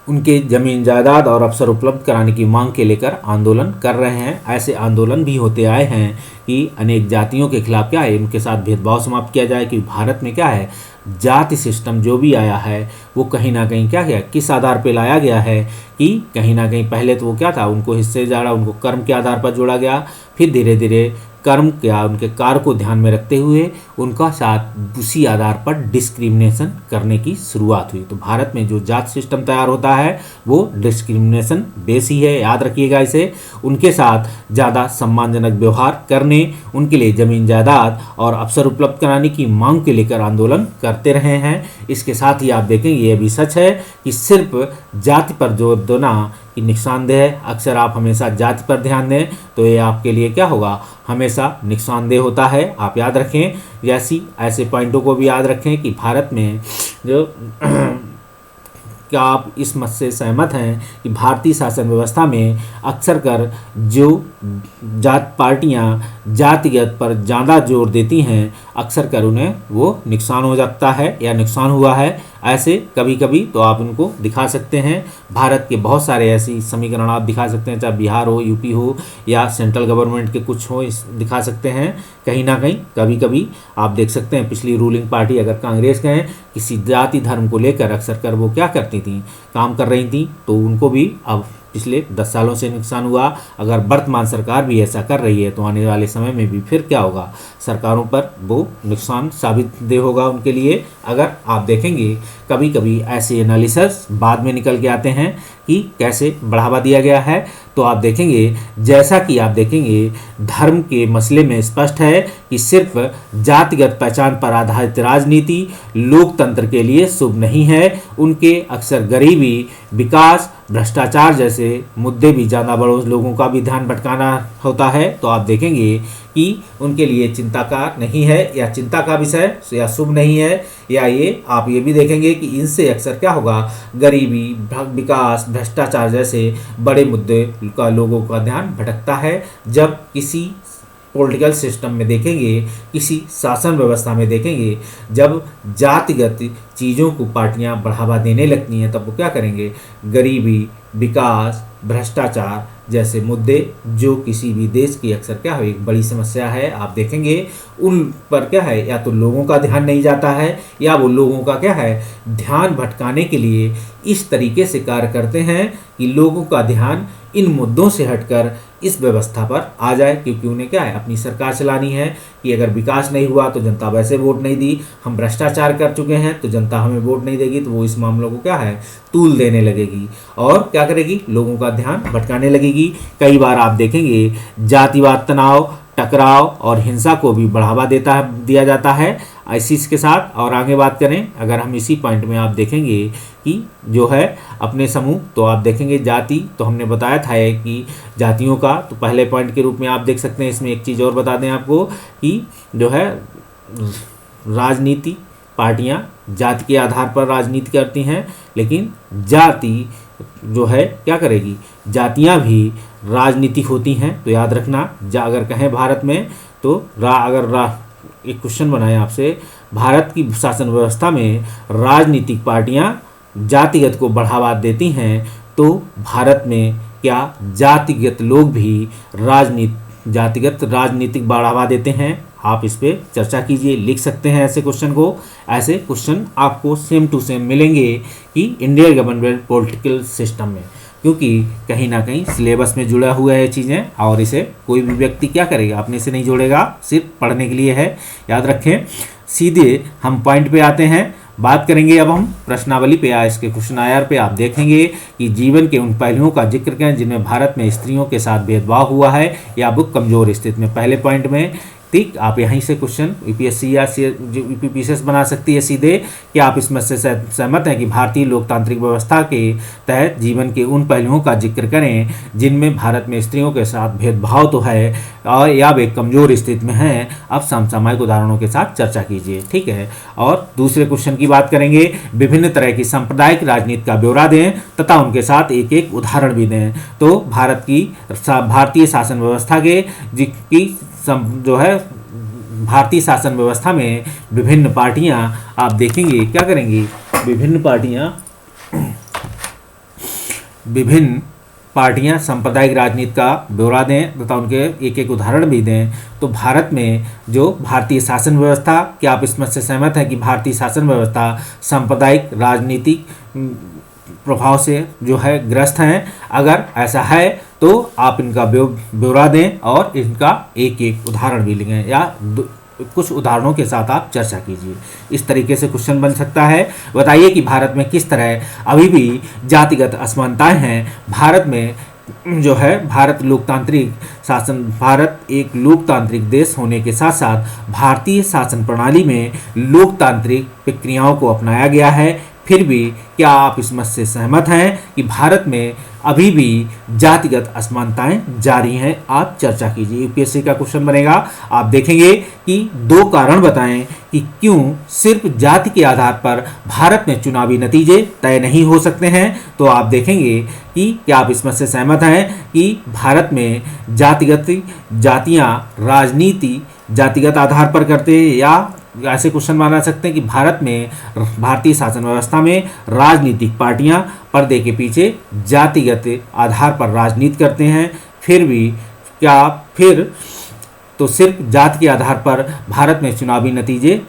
उनके जमीन जायदाद और अवसर उपलब्ध कराने की मांग के लेकर आंदोलन कर रहे हैं। ऐसे आंदोलन भी होते आए हैं कि अनेक जातियों के खिलाफ क्या है, उनके साथ भेदभाव समाप्त किया जाए। कि भारत में क्या है, जाति सिस्टम जो भी आया है वो कहीं ना कहीं क्या है, किस आधार पर लाया गया है कि कहीं ना कहीं पहले तो वो क्या था, उनको हिस्से जोड़ा, उनको कर्म के आधार पर जोड़ा गया, फिर धीरे धीरे कर्म क्या उनके कार्य को ध्यान में रखते हुए उनका साथ उसी आधार पर डिस्क्रिमिनेशन करने की शुरुआत हुई। तो भारत में जो जात सिस्टम तैयार होता है वो डिस्क्रिमिनेशन बेस ही है, याद रखिएगा इसे। उनके साथ ज़्यादा सम्मानजनक व्यवहार करने, उनके लिए ज़मीन जायदाद और अवसर उपलब्ध कराने की मांग के लेकर आंदोलन करते रहे हैं। इसके साथ ही आप देखेंगे ये भी सच है कि सिर्फ जाति पर जोर देना कि नुकसानदेह है। अक्सर आप हमेशा जाति पर ध्यान दें तो ये आपके लिए क्या होगा, हमेशा नुकसानदेह होता है। आप याद रखें, जैसी ऐसे पॉइंटों को भी याद रखें कि भारत में जो क्या आप इस मत से सहमत हैं कि भारतीय शासन व्यवस्था में अक्सर कर जो जात पार्टियां जातिगत पर ज़्यादा जोर देती हैं, अक्सर कर उन्हें वो नुकसान हो जाता है या नुकसान हुआ है। ऐसे कभी कभी तो आप उनको दिखा सकते हैं। भारत के बहुत सारे ऐसी समीकरण आप दिखा सकते हैं, चाहे बिहार हो, यूपी हो या सेंट्रल गवर्नमेंट के कुछ हो, दिखा सकते हैं। कहीं ना कहीं कभी कभी आप देख सकते हैं पिछली रूलिंग पार्टी अगर कांग्रेस के हैं, किसी जाति धर्म को लेकर अक्सर कर वो क्या करती थी, काम कर रही थी, तो उनको भी अब पिछले 10 सालों से नुकसान हुआ। अगर वर्तमान सरकार भी ऐसा कर रही है तो आने वाले समय में भी फिर क्या होगा, सरकारों पर वो नुकसान साबित दे होगा उनके लिए। अगर आप देखेंगे कभी कभी ऐसे एनालिसिस बाद में निकल के आते हैं कि कैसे बढ़ावा दिया गया है, तो आप देखेंगे जैसा कि आप देखेंगे धर्म के मसले में स्पष्ट है कि सिर्फ जातिगत पहचान पर आधारित राजनीति लोकतंत्र के लिए शुभ नहीं है। उनके अक्सर गरीबी, विकास, भ्रष्टाचार जैसे मुद्दे भी ज़्यादा बड़ों लोगों का भी ध्यान भटकाना होता है। तो आप देखेंगे कि उनके लिए चिंता का नहीं है या चिंता का विषय या शुभ नहीं है, या ये आप ये भी देखेंगे कि इनसे अक्सर क्या होगा, गरीबी, विकास, भ्रष्टाचार जैसे बड़े मुद्दे का लोगों का ध्यान भटकता है। जब किसी पॉलिटिकल सिस्टम में देखेंगे, किसी शासन व्यवस्था में देखेंगे, जब जातिगत चीज़ों को पार्टियां बढ़ावा देने लगती हैं, तब वो क्या करेंगे, गरीबी, विकास, भ्रष्टाचार जैसे मुद्दे जो किसी भी देश की अक्सर क्या है एक बड़ी समस्या है, आप देखेंगे उन पर क्या है या तो लोगों का ध्यान नहीं जाता है या वो लोगों का क्या है ध्यान भटकाने के लिए इस तरीके से कार्य करते हैं कि लोगों का ध्यान इन मुद्दों से हटकर इस व्यवस्था पर आ जाए, क्योंकि उन्हें क्या है अपनी सरकार चलानी है कि अगर विकास नहीं हुआ तो जनता वैसे वोट नहीं दी, हम भ्रष्टाचार कर चुके हैं तो जनता हमें वोट नहीं देगी, तो वो इस मामलों को क्या है तूल देने लगेगी और क्या करेगी, लोगों का ध्यान भटकाने लगेगी। कई बार आप देखेंगे जातिवाद, तनाव, टकराव और हिंसा को भी बढ़ावा दिया जाता है आईसीस के साथ। और आगे बात करें, अगर हम इसी पॉइंट में आप देखेंगे कि जो है अपने समूह, तो आप देखेंगे जाति, तो हमने बताया था कि जातियों का, तो पहले पॉइंट के रूप में आप देख सकते हैं। इसमें एक चीज़ और बता दें आपको कि जो है राजनीति पार्टियां जाति के आधार पर राजनीति करती हैं, लेकिन जाति जो है क्या करेगी, जातियां भी राजनीति होती हैं। तो याद रखना, अगर कहें भारत में तो एक क्वेश्चन बनाए आपसे, भारत की शासन व्यवस्था में राजनीतिक पार्टियां जातिगत को बढ़ावा देती हैं, तो भारत में क्या जातिगत लोग भी जातिगत राजनीतिक बढ़ावा देते हैं? आप इस पे चर्चा कीजिए, लिख सकते हैं ऐसे क्वेश्चन को। ऐसे क्वेश्चन आपको सेम टू सेम मिलेंगे कि इंडियन गवर्नमेंट पॉलिटिकल सिस्टम में, क्योंकि कहीं ना कहीं सिलेबस में जुड़ा हुआ है चीज़ें, और इसे कोई भी व्यक्ति क्या करेगा, अपने से नहीं जोड़ेगा, सिर्फ पढ़ने के लिए है, याद रखें। सीधे हम पॉइंट पे आते हैं, बात करेंगे अब हम प्रश्नावली पे या इसके क्वेश्चन आयर पे। आप देखेंगे कि जीवन के उन पहलुओं का जिक्र करें जिनमें भारत में स्त्रियों के साथ भेदभाव हुआ है या वो कमजोर स्थिति में, पहले पॉइंट में। ठीक, आप यहीं से क्वेश्चन यूपीएससी या यूपीपीसीएस बना सकती है सीधे कि आप इसमें से सहमत हैं कि भारतीय लोकतांत्रिक व्यवस्था के तहत जीवन के उन पहलुओं का जिक्र करें जिनमें भारत में स्त्रियों के साथ भेदभाव तो है और या वे कमजोर स्थिति में हैं। अब समसामयिक उदाहरणों के साथ चर्चा कीजिए। ठीक है, और दूसरे क्वेश्चन की बात करेंगे, विभिन्न तरह की सांप्रदायिक राजनीति का ब्यौरा दें तथा उनके साथ एक एक उदाहरण भी दें। तो भारतीय शासन व्यवस्था के की जो है भारतीय शासन व्यवस्था में विभिन्न पार्टियां, आप देखेंगे क्या करेंगी, विभिन्न पार्टियां सांप्रदायिक राजनीति का ब्यौरा दें तथा उनके एक एक उदाहरण भी दें। तो भारत में जो भारतीय शासन व्यवस्था, क्या आप इसमें से सहमत हैं कि भारतीय शासन व्यवस्था सांप्रदायिक राजनीतिक प्रभाव से जो है ग्रस्त हैं? अगर ऐसा है तो आप इनका ब्यौरा दें और इनका एक एक उदाहरण भी लेंगे या कुछ उदाहरणों के साथ आप चर्चा कीजिए। इस तरीके से क्वेश्चन बन सकता है। बताइए कि भारत में किस तरह अभी भी जातिगत असमानताएं हैं। भारत में जो है भारत एक लोकतांत्रिक देश होने के साथ साथ भारतीय शासन प्रणाली में लोकतांत्रिक प्रक्रियाओं को अपनाया गया है। फिर भी क्या आप इसमें से सहमत हैं कि भारत में अभी भी जातिगत असमानताएं जारी हैं? आप चर्चा कीजिए। यूपीएससी का क्वेश्चन बनेगा। आप देखेंगे कि 2 कारण बताएं कि क्यों सिर्फ जाति के आधार पर भारत में चुनावी नतीजे तय नहीं हो सकते हैं। तो आप देखेंगे कि क्या आप इसमें से सहमत हैं कि भारत में जातियां राजनीति जातिगत आधार पर करते हैं, या ऐसे क्वेश्चन बना सकते हैं कि भारत में भारतीय शासन व्यवस्था में राजनीतिक पार्टियां पर्दे के पीछे जातिगत आधार पर राजनीति करते हैं। फिर भी क्या फिर तो सिर्फ जाति के आधार पर भारत में चुनावी नतीजे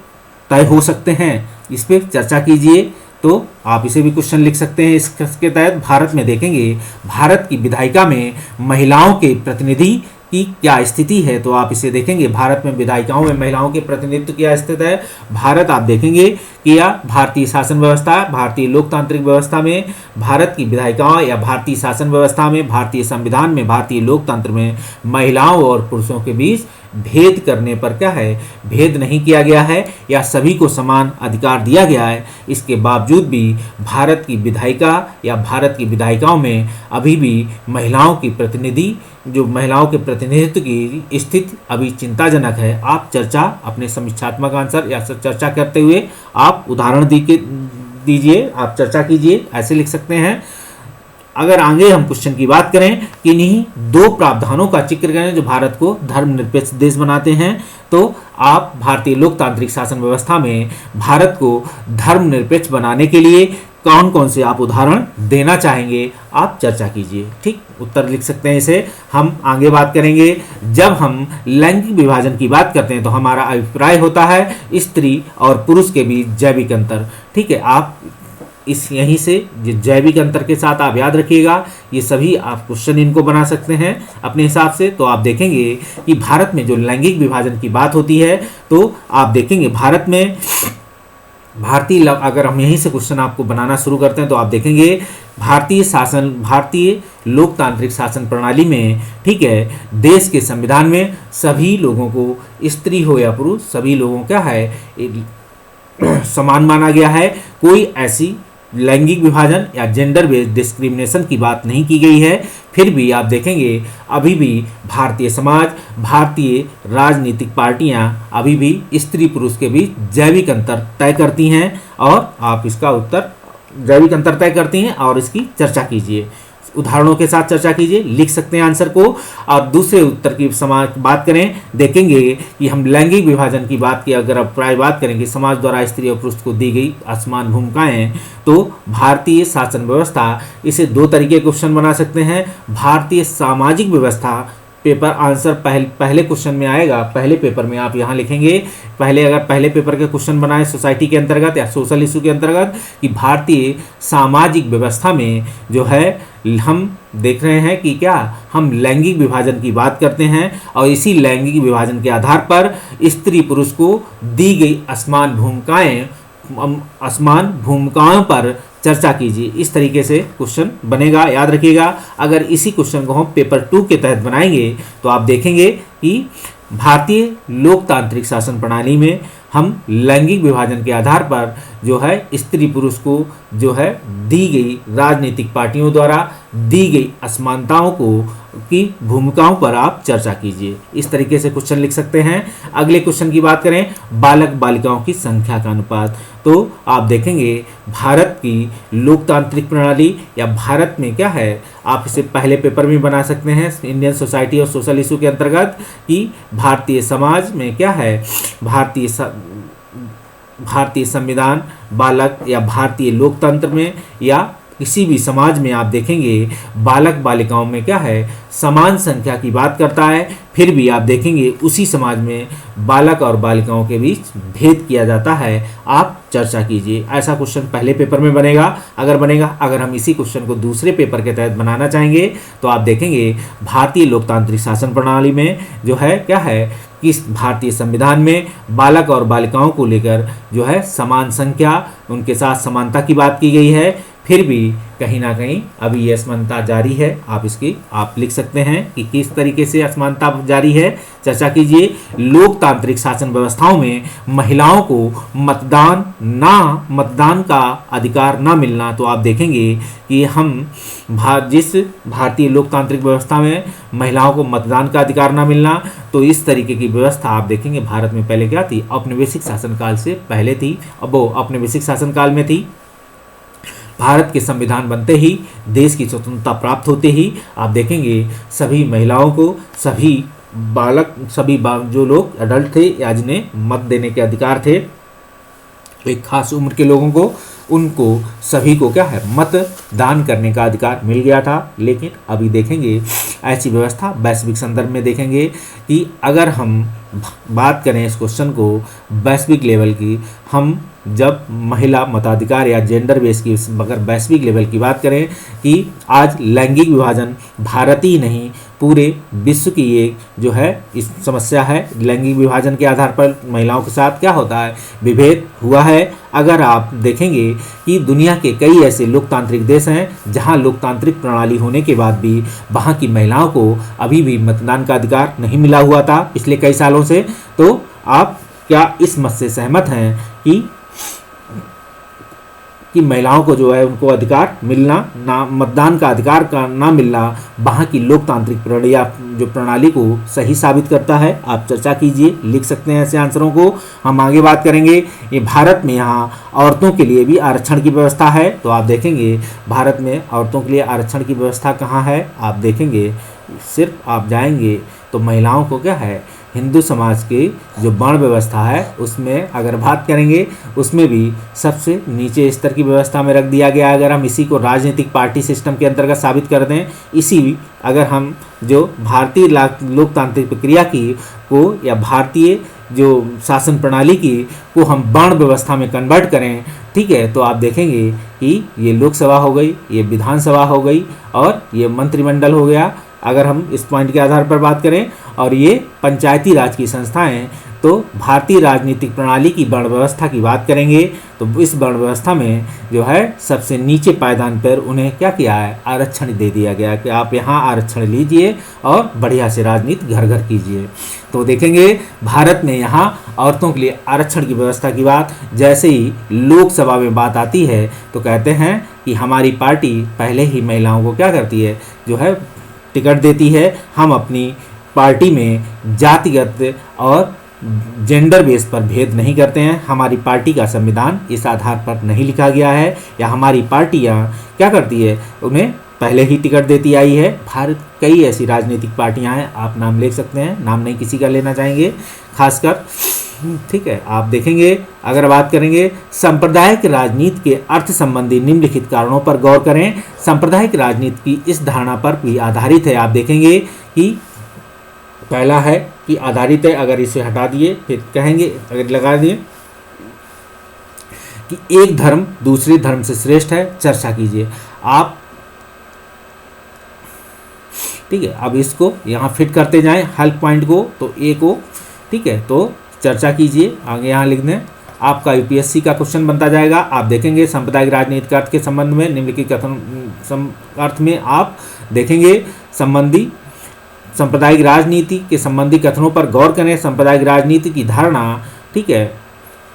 तय हो सकते हैं? इस पर चर्चा कीजिए। तो आप इसे भी क्वेश्चन लिख सकते हैं। इसके तहत भारत में देखेंगे भारत की विधायिका में महिलाओं के प्रतिनिधि की क्या स्थिति है। तो आप इसे देखेंगे भारत में विधायिकाओं में महिलाओं के प्रतिनिधित्व क्या स्थिति है। भारत आप देखेंगे कि या भारतीय शासन व्यवस्था, भारतीय लोकतांत्रिक व्यवस्था में भारत की विधायिकाओं या भारतीय शासन व्यवस्था में, भारतीय संविधान में, भारतीय लोकतंत्र में महिलाओं और पुरुषों के बीच भेद करने पर क्या है, भेद नहीं किया गया है या सभी को समान अधिकार दिया गया है। इसके बावजूद भी भारत की विधायिका या भारत की विधायिकाओं में अभी भी महिलाओं की प्रतिनिधित्व की स्थिति अभी चिंताजनक है। आप चर्चा अपने समीक्षात्मक आंसर या चर्चा करते हुए आप उदाहरण दीजिए, आप चर्चा कीजिए, ऐसे लिख सकते हैं। अगर आगे हम क्वेश्चन की बात करें कि इन्हीं 2 प्रावधानों का जिक्र करें जो भारत को धर्मनिरपेक्ष देश बनाते हैं, तो आप भारतीय लोकतांत्रिक शासन व्यवस्था में भारत को धर्मनिरपेक्ष बनाने के लिए कौन कौन से आप उदाहरण देना चाहेंगे? आप चर्चा कीजिए। ठीक, उत्तर लिख सकते हैं इसे। हम आगे बात करेंगे। जब हम लैंगिक विभाजन की बात करते हैं तो हमारा अभिप्राय होता है स्त्री और पुरुष के बीच जैविक अंतर। ठीक है, आप यहीं से जैविक अंतर के साथ आप याद रखिएगा। ये सभी आप क्वेश्चन इनको बना सकते हैं अपने हिसाब से। तो आप देखेंगे कि भारत में जो लैंगिक विभाजन की बात होती है तो आप देखेंगे भारत में अगर हम यहीं से क्वेश्चन आपको बनाना शुरू करते हैं तो आप देखेंगे भारतीय लोकतांत्रिक शासन प्रणाली में, ठीक है, देश के संविधान में सभी लोगों को, स्त्री हो या पुरुष, सभी लोगों क्या है समान माना गया है। कोई ऐसी लैंगिक विभाजन या जेंडर बेस्ड डिस्क्रिमिनेशन की बात नहीं की गई है। फिर भी आप देखेंगे अभी भी भारतीय समाज, भारतीय राजनीतिक पार्टियां अभी भी स्त्री पुरुष के बीच जैविक अंतर तय करती हैं और आप इसका उत्तर जैविक अंतर तय करती हैं और इसकी चर्चा कीजिए, उदाहरणों के साथ चर्चा कीजिए, लिख सकते हैं आंसर को। और दूसरे उत्तर की बात करें, देखेंगे कि हम लैंगिक विभाजन की बात की अगर अब प्राय बात करेंगे समाज द्वारा स्त्री और पुरुष को दी गई असमान भूमिकाएं, तो भारतीय शासन व्यवस्था, इसे 2 तरीके क्वेश्चन बना सकते हैं। भारतीय सामाजिक व्यवस्था पेपर आंसर पहले क्वेश्चन में आएगा, पहले पेपर में आप यहाँ लिखेंगे, पहले अगर पहले पेपर के क्वेश्चन बनाए सोसाइटी के अंतर्गत या सोशल इशू के अंतर्गत कि भारतीय सामाजिक व्यवस्था में जो है हम देख रहे हैं कि क्या हम लैंगिक विभाजन की बात करते हैं और इसी लैंगिक विभाजन के आधार पर स्त्री पुरुष को दी गई असमान भूमिकाओं पर चर्चा कीजिए। इस तरीके से क्वेश्चन बनेगा, याद रखिएगा। अगर इसी क्वेश्चन को हम पेपर 2 के तहत बनाएंगे तो आप देखेंगे कि भारतीय लोकतांत्रिक शासन प्रणाली में हम लैंगिक विभाजन के आधार पर जो है स्त्री पुरुष को जो है दी गई राजनीतिक पार्टियों द्वारा दी गई असमानताओं को की भूमिकाओं पर आप चर्चा कीजिए। इस तरीके से क्वेश्चन लिख सकते हैं। अगले क्वेश्चन की बात करें, बालक बालिकाओं की संख्या का अनुपात, तो आप देखेंगे भारत की लोकतांत्रिक प्रणाली या भारत में क्या है, आप इसे पहले पेपर में बना सकते हैं इंडियन सोसाइटी और सोशल इशू के अंतर्गत कि भारतीय समाज में क्या है, भारतीय संविधान बालक या भारतीय लोकतंत्र में या किसी भी समाज में आप देखेंगे बालक बालिकाओं में क्या है, समान संख्या की बात करता है, फिर भी आप देखेंगे उसी समाज में बालक और बालिकाओं के बीच भेद किया जाता है। आप चर्चा कीजिए। ऐसा क्वेश्चन पहले पेपर में बनेगा। अगर हम इसी क्वेश्चन को दूसरे पेपर के तहत बनाना चाहेंगे तो आप देखेंगे भारतीय लोकतांत्रिक शासन प्रणाली में जो है क्या है कि भारतीय संविधान में बालक और बालिकाओं को लेकर जो है समान संख्या, उनके साथ समानता की बात की गई है, फिर भी कहीं ना कहीं अभी ये असमानता जारी है। आप लिख सकते हैं कि किस तरीके से असमानता जारी है, चर्चा कीजिए। लोकतांत्रिक शासन व्यवस्थाओं में महिलाओं को मतदान का अधिकार ना मिलना, तो आप देखेंगे कि जिस भारतीय लोकतांत्रिक व्यवस्था में महिलाओं को मतदान का अधिकार ना मिलना, तो इस तरीके की व्यवस्था आप देखेंगे भारत में पहले क्या थी, औपनिवेशिक शासनकाल से पहले थी। अब वो औपनिवेशिक शासनकाल में थी। भारत के संविधान बनते ही, देश की स्वतंत्रता प्राप्त होते ही आप देखेंगे सभी महिलाओं को, सभी जो लोग अडल्ट थे या जिन्हें मत देने के अधिकार थे, एक खास उम्र के लोगों को, उनको सभी को क्या है मतदान करने का अधिकार मिल गया था। लेकिन अभी देखेंगे ऐसी व्यवस्था वैश्विक संदर्भ में देखेंगे कि अगर हम बात करें इस क्वेश्चन को वैश्विक लेवल की, हम जब महिला मताधिकार या जेंडर बेस की अगर वैश्विक लेवल की बात करें कि आज लैंगिक विभाजन भारत ही नहीं पूरे विश्व की एक जो है इस समस्या है। लैंगिक विभाजन के आधार पर महिलाओं के साथ क्या होता है, विभेद हुआ है। अगर आप देखेंगे कि दुनिया के कई ऐसे लोकतांत्रिक देश हैं जहां लोकतांत्रिक प्रणाली होने के बाद भी वहां की महिलाओं को अभी भी मतदान का अधिकार नहीं मिला हुआ था पिछले कई सालों से। तो आप क्या इस मत से सहमत हैं कि महिलाओं को जो है उनको अधिकार मिलना ना, मतदान का अधिकार का ना मिलना वहाँ की लोकतांत्रिक प्रणाली को सही साबित करता है? आप चर्चा कीजिए, लिख सकते हैं ऐसे आंसरों को। हम आगे बात करेंगे ये भारत में यहाँ औरतों के लिए भी आरक्षण की व्यवस्था है, तो आप देखेंगे भारत में औरतों के लिए आरक्षण की व्यवस्था कहाँ है, आप देखेंगे सिर्फ आप जाएंगे तो महिलाओं को क्या है, हिंदू समाज की जो वर्ण व्यवस्था है उसमें अगर बात करेंगे उसमें भी सबसे नीचे स्तर की व्यवस्था में रख दिया गया। अगर हम इसी को राजनीतिक पार्टी सिस्टम के अंतर्गत साबित कर दें, अगर हम जो भारतीय लोकतांत्रिक प्रक्रिया की को या भारतीय जो शासन प्रणाली की को हम वर्ण व्यवस्था में कन्वर्ट करें, ठीक है, तो आप देखेंगे कि ये लोकसभा हो गई, ये विधानसभा हो गई और ये मंत्रिमंडल हो गया अगर हम इस पॉइंट के आधार पर बात करें, और ये पंचायती राज की संस्थाएं। तो भारतीय राजनीतिक प्रणाली की वर्ण व्यवस्था की बात करेंगे तो इस वर्ण व्यवस्था में जो है सबसे नीचे पायदान पर उन्हें क्या किया है, आरक्षण दे दिया गया कि आप यहाँ आरक्षण लीजिए और बढ़िया से राजनीति घर घर कीजिए। तो देखेंगे भारत में यहाँ औरतों के लिए आरक्षण की व्यवस्था की बात जैसे ही लोकसभा में बात आती है तो कहते हैं कि हमारी पार्टी पहले ही महिलाओं को क्या करती है, जो है टिकट देती है। हम अपनी पार्टी में जातिगत और जेंडर बेस पर भेद नहीं करते हैं। हमारी पार्टी का संविधान इस आधार पर नहीं लिखा गया है, या हमारी पार्टियां क्या करती है, उन्हें पहले ही टिकट देती आई है। भारत कई ऐसी राजनीतिक पार्टियां हैं, आप नाम ले सकते हैं, नाम नहीं किसी का लेना चाहेंगे खासकर, ठीक है। आप देखेंगे अगर बात करेंगे सांप्रदायिक राजनीति के अर्थ संबंधी निम्नलिखित कारणों पर गौर करें। सांप्रदायिक राजनीति की इस धारणा पर भी आधारित है। आप देखेंगे कि पहला है कि आधारित है, अगर इसे हटा दिए फिर कहेंगे, अगर लगा दिए कि एक धर्म दूसरे धर्म से श्रेष्ठ है, चर्चा कीजिए आप। ठीक है, अब इसको यहाँ फिट करते जाएं हल पॉइंट को, तो ए को, ठीक है, तो चर्चा कीजिए आगे यहाँ लिख दें। आपका यूपीएससी का क्वेश्चन बनता जाएगा। आप देखेंगे सांप्रदायिक राजनीति के अर्थ के संबंध में निम्नलिखित कथन अर्थ में आप देखेंगे संबंधी सांप्रदायिक राजनीति के संबंधी कथनों पर गौर करें। सांप्रदायिक राजनीति की धारणा, ठीक है,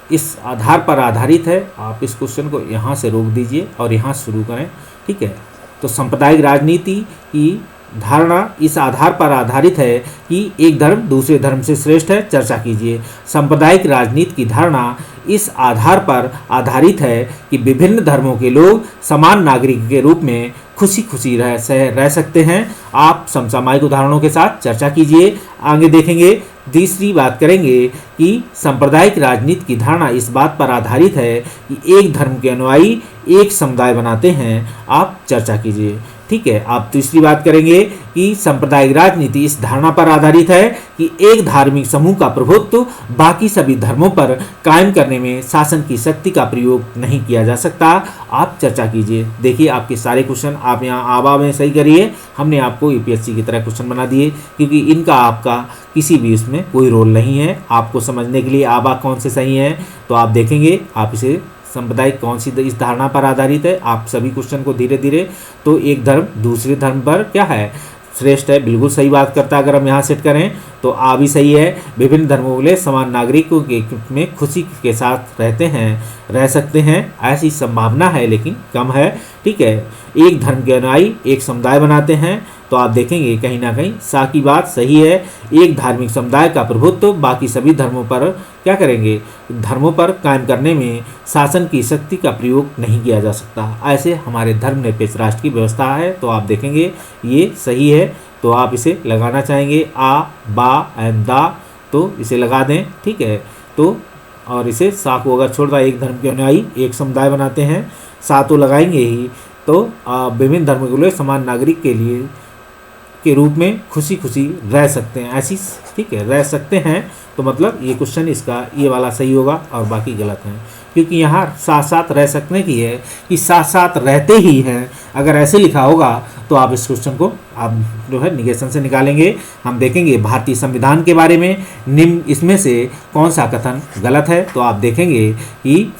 इस आधार पर आधारित है। आप इस क्वेश्चन को यहाँ से रोक दीजिए और यहाँ शुरू करें। ठीक है, तो सांप्रदायिक राजनीति की धारणा इस आधार पर आधारित है कि एक धर्म दूसरे धर्म से श्रेष्ठ है, चर्चा कीजिए। सांप्रदायिक राजनीति की धारणा इस आधार पर आधारित है कि विभिन्न धर्मों के लोग समान नागरिक के रूप में खुशी खुशी रह सकते हैं। आप समसामयिक उदाहरणों के साथ चर्चा कीजिए। आगे देखेंगे, तीसरी बात करेंगे कि सांप्रदायिक राजनीति की धारणा इस बात पर आधारित है कि एक धर्म के अनुयायी एक समुदाय बनाते हैं। आप चर्चा कीजिए। ठीक है, आप तीसरी बात करेंगे कि सांप्रदायिक राजनीति इस धारणा पर आधारित है कि एक धार्मिक समूह का प्रभुत्व बाकी सभी धर्मों पर कायम करने में शासन की शक्ति का प्रयोग नहीं किया जा सकता। आप चर्चा कीजिए। देखिए, आपके सारे क्वेश्चन आप यहाँ आबा में सही करिए। हमने आपको यूपीएससी की तरह क्वेश्चन बना दिए, क्योंकि इनका आपका किसी भी उसमें कोई रोल नहीं है। आपको समझने के लिए आबा कौन से सही हैं, तो आप देखेंगे आप इसे सांप्रदायिक कौन सी इस धारणा पर आधारित है। आप सभी क्वेश्चन को धीरे धीरे, तो एक धर्म दूसरे धर्म पर क्या है, श्रेष्ठ है, बिल्कुल सही बात करता है। अगर हम यहाँ सेट करें तो आ भी सही है। विभिन्न धर्मों के लिए समान नागरिकों के में खुशी के साथ रह सकते हैं, ऐसी संभावना है लेकिन कम है। ठीक है, एक धर्म के अनुयायी एक समुदाय बनाते हैं, तो आप देखेंगे कहीं ना कहीं सा की बात सही है। एक धार्मिक समुदाय का प्रभुत्व बाकी सभी धर्मों पर क्या करेंगे, धर्मों पर कायम करने में शासन की शक्ति का प्रयोग नहीं किया जा सकता। ऐसे हमारे धर्मनिरपेक्ष राष्ट्र की व्यवस्था है। तो आप देखेंगे ये सही है, तो आप इसे लगाना चाहेंगे आ, बा एंड दा, तो इसे लगा दें। ठीक है, तो और इसे सा को अगर छोड़ दें, एक धर्म के अनुयायी एक समुदाय बनाते हैं, सा तो लगाएंगे ही। तो विभिन्न धर्मों के लिए समान नागरिक के रूप में खुशी खुशी रह सकते हैं, ऐसी, ठीक है, रह सकते हैं। तो मतलब ये क्वेश्चन इसका ये वाला सही होगा और बाकी गलत हैं, क्योंकि यहाँ साथ साथ रह सकने की है कि साथ साथ रहते ही हैं। अगर ऐसे लिखा होगा तो आप इस क्वेश्चन को आप जो है निगेशन से निकालेंगे। हम देखेंगे भारतीय संविधान के बारे में निम्न इसमें से कौन सा कथन गलत है। तो आप देखेंगे कि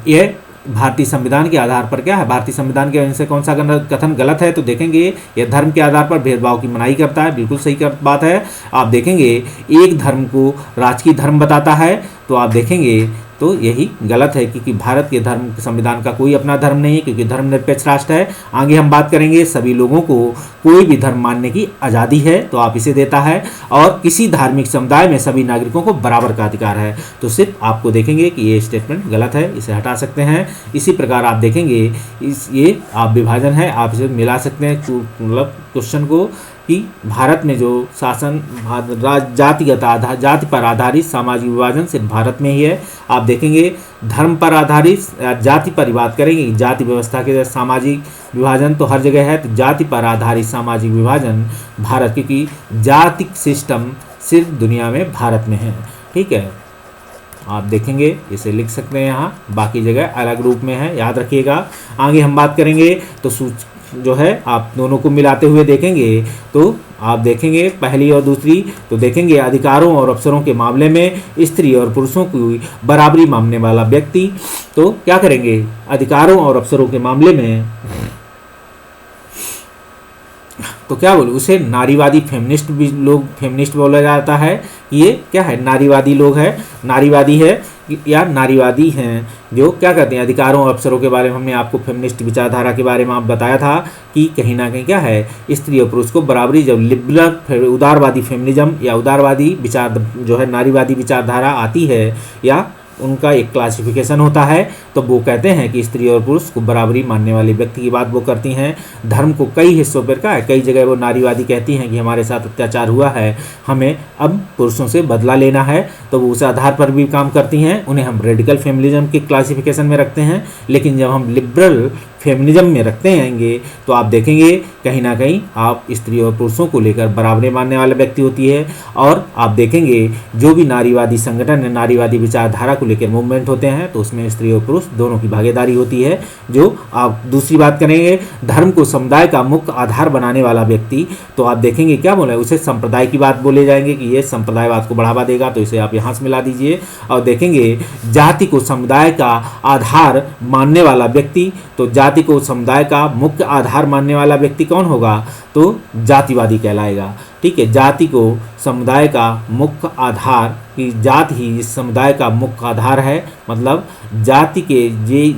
ये भारतीय संविधान के आधार पर क्या है, भारतीय संविधान के इनसे कौन सा कथन गलत है। तो देखेंगे यह धर्म के आधार पर भेदभाव की मनाही करता है, बिल्कुल सही बात है। आप देखेंगे एक धर्म को राजकीय धर्म बताता है, तो आप देखेंगे तो यही गलत है, क्योंकि भारत के धर्म संविधान का कोई अपना धर्म नहीं है, क्योंकि धर्मनिरपेक्ष राष्ट्र है। आगे हम बात करेंगे सभी लोगों को कोई भी धर्म मानने की आज़ादी है, तो आप इसे देता है। और किसी धार्मिक समुदाय में सभी नागरिकों को बराबर का अधिकार है। तो सिर्फ आपको देखेंगे कि ये स्टेटमेंट गलत है, इसे हटा सकते हैं। इसी प्रकार आप देखेंगे ये आप विभाजन है, आप इसे मिला सकते हैं मतलब क्वेश्चन को कि भारत में जो शासन जातिगत आधार जाति पर आधारित सामाजिक विभाजन सिर्फ भारत में ही है। आप देखेंगे धर्म पर आधारित जाति पर बात करेंगे, जाति व्यवस्था के सामाजिक विभाजन तो हर जगह है, तो जाति पर आधारित सामाजिक विभाजन भारत, क्योंकि जातिक सिस्टम सिर्फ दुनिया में भारत में है। ठीक है, आप देखेंगे इसे लिख सकते हैं, यहाँ बाकी जगह अलग रूप में है, याद रखिएगा। आगे हम बात करेंगे तो जो है आप दोनों को मिलाते हुए देखेंगे, तो आप देखेंगे पहली और दूसरी, तो देखेंगे अधिकारों और अवसरों के मामले में स्त्री और पुरुषों की बराबरी मानने वाला व्यक्ति, तो क्या करेंगे, अधिकारों और अवसरों के मामले में तो क्या बोले उसे नारीवादी फेमिनिस्ट भी लोग फेमिनिस्ट बोला जाता है। ये क्या है, नारीवादी लोग हैं, नारीवादी है या नारीवादी हैं जो क्या करते हैं अधिकारों और अवसरों के बारे में। हमने आपको फेमिनिस्ट विचारधारा के बारे में आप बताया था कि कहीं ना कहीं क्या है, स्त्री और पुरुष को बराबरी, जब लिबरल उदारवादी फेमिनिज्म या उदारवादी विचार जो है नारीवादी विचारधारा आती है या उनका एक क्लासिफिकेशन होता है, तो वो कहते हैं कि स्त्री और पुरुष को बराबरी मानने वाले व्यक्ति की बात वो करती हैं। धर्म को कई हिस्सों पर क्या है, कई जगह वो नारीवादी कहती हैं कि हमारे साथ अत्याचार हुआ है, हमें अब पुरुषों से बदला लेना है, तो वो उस आधार पर भी काम करती हैं। उन्हें हम रेडिकल फेमिनिज्म के क्लासिफिकेशन में रखते हैं। लेकिन जब हम लिबरल फेमिनिज्म में रखते जाएंगे तो आप देखेंगे कहीं ना कहीं आप स्त्री और पुरुषों को लेकर बराबरी मानने वाला व्यक्ति होती है। और आप देखेंगे जो भी नारीवादी संगठन है, नारीवादी विचारधारा को लेकर मूवमेंट होते हैं तो उसमें स्त्री और पुरुष दोनों की भागीदारी होती है। जो आप दूसरी बात करेंगे धर्म को समुदाय का मुख्य आधार बनाने वाला व्यक्ति, तो आप देखेंगे क्या बोले, उसे संप्रदाय की बात बोले जाएंगे कि ये संप्रदायवाद को बढ़ावा देगा, तो इसे आप यहाँ से मिला दीजिए। और देखेंगे जाति को समुदाय का आधार मानने वाला व्यक्ति, तो जाति को समुदाय का मुख्य आधार मानने वाला व्यक्ति कौन होगा, तो जातिवादी कहलाएगा। ठीक है, जाति को समुदाय का मुख्य आधार, कि जाति ही इस समुदाय का मुख्य आधार है, मतलब जाति के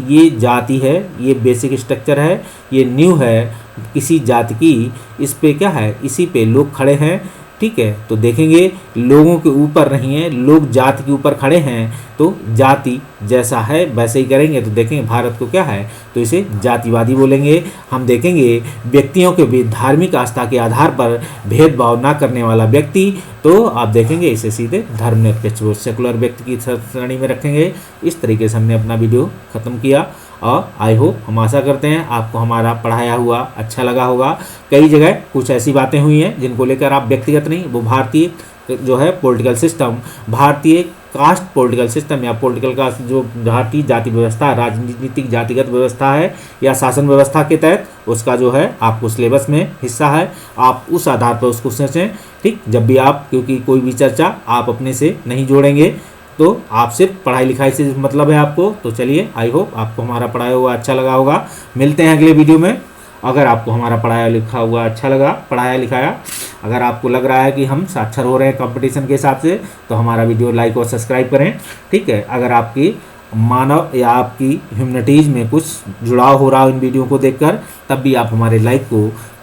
ये जाति है, ये बेसिक स्ट्रक्चर है, ये न्यू है किसी जाति की, इस पे क्या है, इसी पे लोग खड़े हैं। ठीक है, तो देखेंगे लोगों के ऊपर नहीं है, लोग जाति के ऊपर खड़े हैं, तो जाति जैसा है वैसे ही करेंगे। तो देखेंगे भारत को क्या है, तो इसे जातिवादी बोलेंगे। हम देखेंगे व्यक्तियों के बीच धार्मिक आस्था के आधार पर भेदभाव ना करने वाला व्यक्ति, तो आप देखेंगे इसे सीधे धर्मनिरपेक्ष सेकुलर व्यक्ति की श्रेणी में रखेंगे। इस तरीके से हमने अपना वीडियो ख़त्म किया और आई होप, हम आशा करते हैं आपको हमारा पढ़ाया हुआ अच्छा लगा होगा। कई जगह कुछ ऐसी बातें हुई हैं जिनको लेकर आप व्यक्तिगत नहीं, वो भारतीय जो है पॉलिटिकल सिस्टम, भारतीय कास्ट पॉलिटिकल सिस्टम या पॉलिटिकल का जो भारतीय जाति व्यवस्था, राजनीतिक जातिगत व्यवस्था है या शासन व्यवस्था के तहत, उसका जो है आपको सिलेबस में हिस्सा है, आप उस आधार पर उसको सोचें। ठीक, जब भी आप, क्योंकि कोई भी चर्चा आप अपने से नहीं जोड़ेंगे, तो आप सिर्फ पढ़ाई लिखाई से मतलब है आपको। तो चलिए, आई होप आपको हमारा पढ़ाया हुआ अच्छा लगा होगा। मिलते हैं अगले वीडियो में। अगर आपको हमारा पढ़ाया लिखा हुआ अच्छा लगा, पढ़ाया लिखाया, अगर आपको लग रहा है कि हम साक्षर हो रहे हैं कंपटीशन के हिसाब से, तो हमारा वीडियो लाइक और सब्सक्राइब करें। ठीक है, अगर आपकी मानव या आपकी ह्यूमैनिटीज़ में कुछ जुड़ाव हो रहा हो इन वीडियो को देखकर, तब भी आप हमारे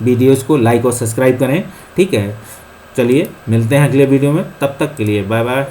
वीडियोज़ को लाइक और सब्सक्राइब करें। ठीक है, चलिए मिलते हैं अगले वीडियो में, तब तक के लिए बाय बाय।